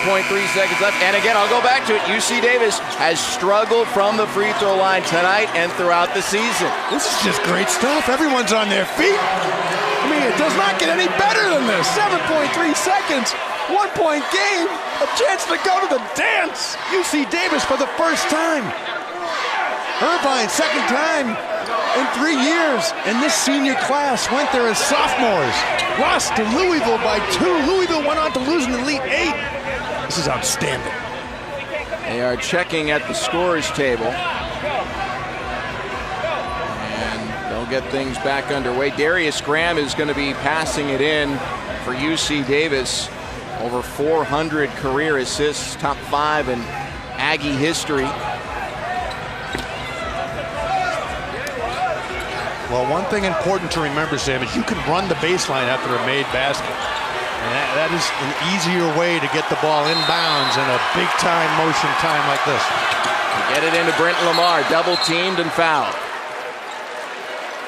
seconds left. And again, I'll go back to it. UC Davis has struggled from the free throw line tonight and throughout the season. This is just great stuff. Everyone's on their feet. I mean, it does not get any better than this. 7.3 seconds, 1-point game, a chance to go to the dance. UC Davis for the first time. Irvine, second time in 3 years. And this senior class went there as sophomores. Lost to Louisville by 2. Louisville went on to lose in the Elite 8. This is outstanding. They are checking at the scorers table. And they'll get things back underway. Darius Graham is going to be passing it in for UC Davis. Over 400 career assists, top 5 in Aggie history. Well, one thing important to remember, Sam, is you can run the baseline after a made basket. And that is an easier way to get the ball inbounds in a big-time motion time like this. Get it into Brent Lamar, double teamed and fouled.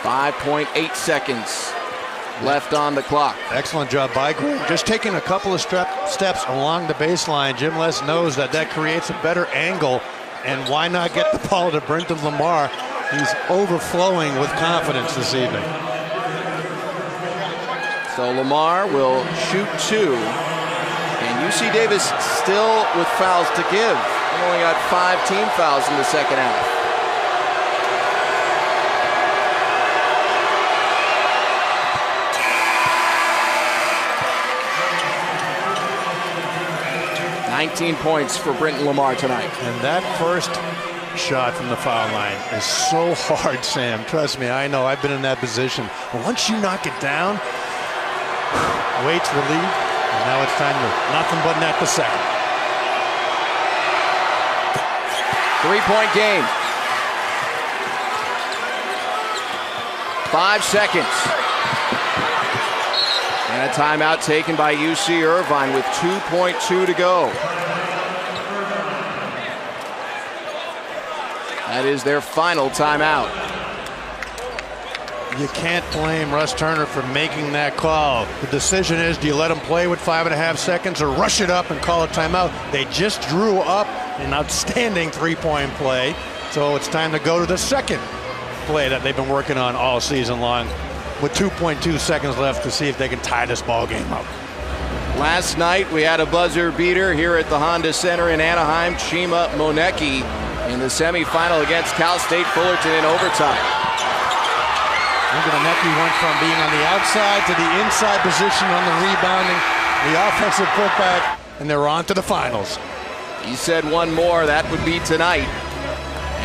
5.8 seconds left on the clock. Excellent job by Graham. Just taking a couple of steps along the baseline. Jim Les knows that creates a better angle. And why not get the ball to Brenton Lamar? He's overflowing with confidence this evening. So Lamar will shoot 2. And UC Davis still with fouls to give. They only got 5 team fouls in the second half. $19 points for Brenton Lamar tonight. And that first shot from the foul line is so hard, Sam. Trust me, I know. I've been in that position. But once you knock it down, wait's relieved, and now it's time to nothing but net the second. 3-point game. 5 seconds. And a timeout taken by UC Irvine with 2.2 to go. That is their final timeout. You can't blame Russ Turner for making that call. The decision is, do you let him play with 5.5 seconds or rush it up and call a timeout? They just drew up an outstanding 3-point play, so it's time to go to the second play that they've been working on all season long with 2.2 seconds left to see if they can tie this ball game up. Last night we had a buzzer beater here at the Honda Center in Anaheim. Chima Monecki in the semifinal against Cal State Fullerton in overtime. Monecki went from being on the outside to the inside position on the rebounding, the offensive putback, and they're on to the finals. He said one more, that would be tonight.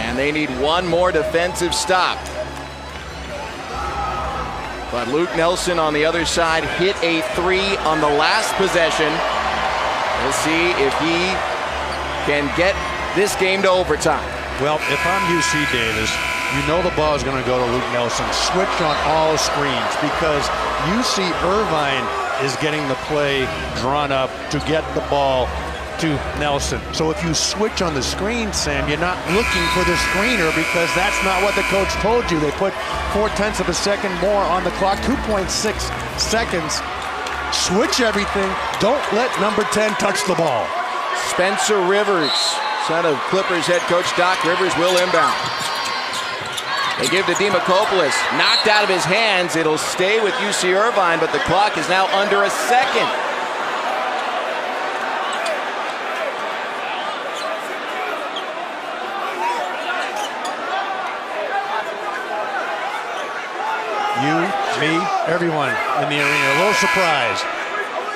And they need one more defensive stop. But Luke Nelson on the other side hit a 3 on the last possession. We'll see if he can get this game to overtime. Well, if I'm UC Davis, you know the ball is going to go to Luke Nelson. Switch on all screens because UC Irvine is getting the play drawn up to get the ball to Nelson. So if you switch on the screen, Sam, you're not looking for the screener because that's not what the coach told you. They put 0.4 of a second more on the clock, 2.6 seconds. Switch everything. Don't let number 10 touch the ball. Spencer Rivers son of Clippers head coach Doc Rivers, will inbound. They give to Demokopoulos, knocked out of his hands. It'll stay with UC Irvine, but the clock is now under a second. You, me, everyone in the arena, a little surprised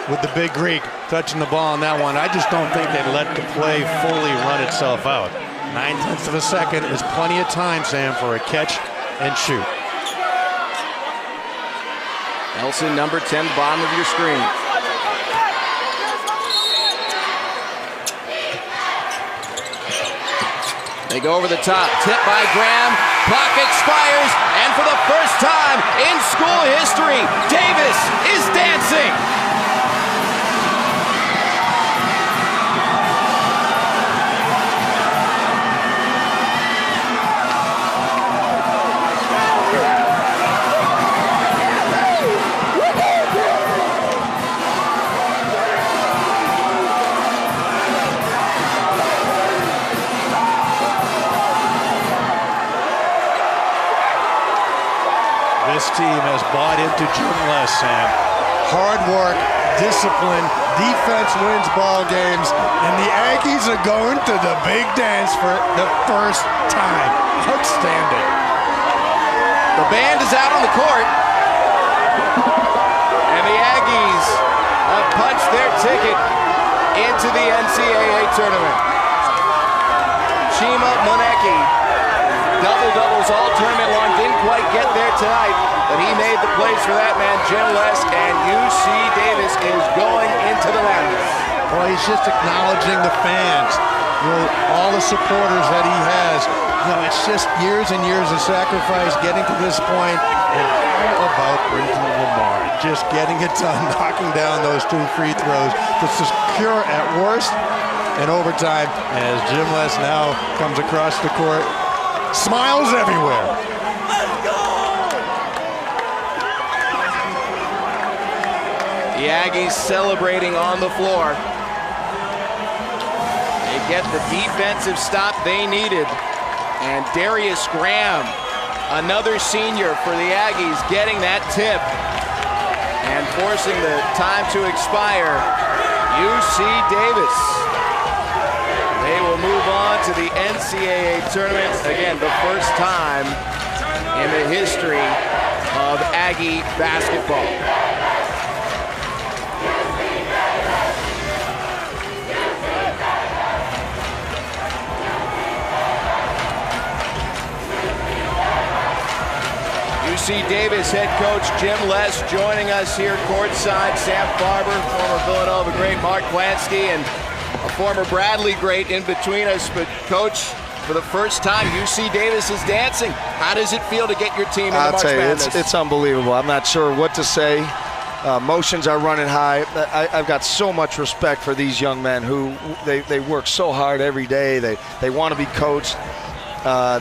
with the big Greek touching the ball on that one. I just don't think they let the play fully run itself out. 9/10 of a second is plenty of time, Sam, for a catch and shoot. Nelson, number 10, bottom of your screen. They go over the top, tip by Graham, clock expires, and for the first time in school history, Davis is dancing. This team has bought into Jim Les, Sam. Hard work, discipline, defense wins ball games, and the Aggies are going to the big dance for the first time. Outstanding. The band is out on the court, and the Aggies have punched their ticket into the NCAA tournament. Chima Monecki, double-doubles all tournament long, didn't quite get there tonight, but he made the plays for that man, Jim Les, and UC Davis is going into the madness. Well, he's just acknowledging the fans, all the supporters that he has. It's just years and years of sacrifice getting to this point, and all about Brenton Lamar. Just getting it done, knocking down those 2 free throws to secure at worst in overtime. As Jim Les now comes across the court, smiles everywhere. Let's go! The Aggies celebrating on the floor. They get the defensive stop they needed. And Darius Graham, another senior for the Aggies, getting that tip and forcing the time to expire. UC Davis. They will move on to the NCAA tournament. Again, the first time in the history of Aggie basketball. UC Davis head coach Jim Les joining us here courtside. Sam Farber, former Villanova great, Mark Plansky, and a former Bradley great in between us. But coach, for the first time, UC Davis is dancing. How does it feel to get your team in the March Madness? It's unbelievable. I'm not sure what to say. Emotions are running high. I've got so much respect for these young men who they work so hard every day. They want to be coached.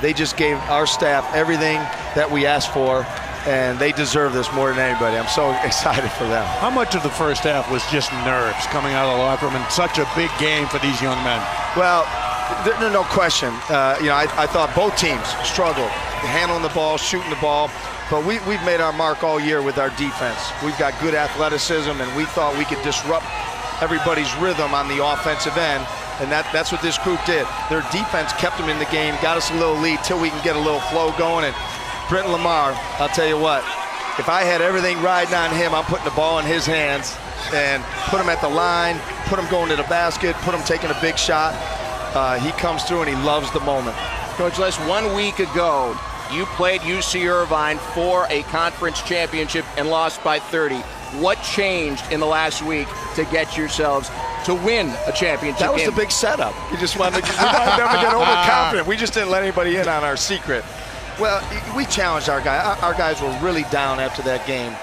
They just gave our staff everything that we asked for, and they deserve this more than anybody. I'm so excited for them. How much of the first half was just nerves coming out of the locker room in such a big game for these young men? Well, there's no question. I thought both teams struggled handling the ball, shooting the ball, but we've made our mark all year with our defense. We've got good athleticism, and we thought we could disrupt everybody's rhythm on the offensive end. And that's what this group did. Their defense kept them in the game, got us a little lead till we can get a little flow going. And Brenton Lamar, I'll tell you what, if I had everything riding on him, I'm putting the ball in his hands and put him at the line, put him going to the basket, put him taking a big shot. He comes through and he loves the moment. Coach Les, 1 week ago, you played UC Irvine for a conference championship and lost by 30. What changed in the last week to get yourselves to win a championship That was game? the big setup. We wanted to get overconfident. We just didn't let anybody in on our secret. Well, we challenged our guys. Our guys were really down after that game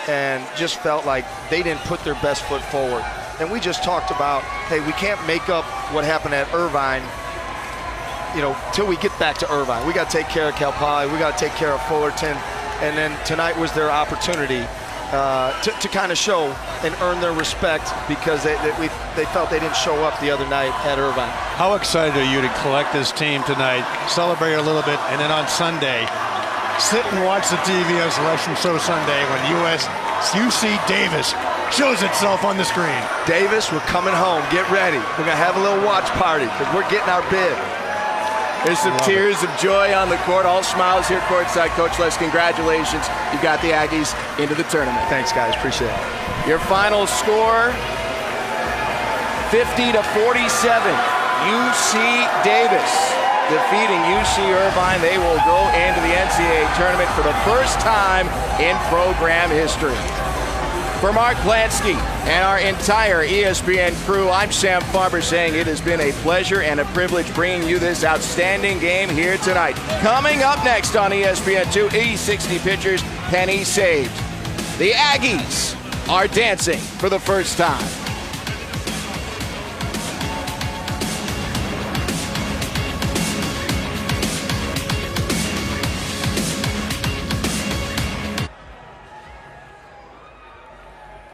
and just felt like they didn't put their best foot forward. And we just talked about, hey, we can't make up what happened at Irvine, till we get back to Irvine. We got to take care of Cal Poly. We got to take care of Fullerton. And then tonight was their opportunity. to kind of show and earn their respect because they felt they didn't show up the other night at Irvine. How excited are you to collect this team tonight, celebrate a little bit, and then on Sunday, sit and watch the TV on Selection Show Sunday when UC Davis shows itself on the screen. Davis, we're coming home. Get ready. We're going to have a little watch party because we're getting our bid. There's some tears of joy on the court. All smiles here courtside. Coach Les, congratulations. You got the Aggies into the tournament. Thanks, guys. Appreciate it. Your final score, 50-47. UC Davis defeating UC Irvine. They will go into the NCAA tournament for the first time in program history. For Mark Plansky and our entire ESPN crew, I'm Sam Farber saying it has been a pleasure and a privilege bringing you this outstanding game here tonight. Coming up next on ESPN2, E60 Pitchers, penny saved. The Aggies are dancing for the first time.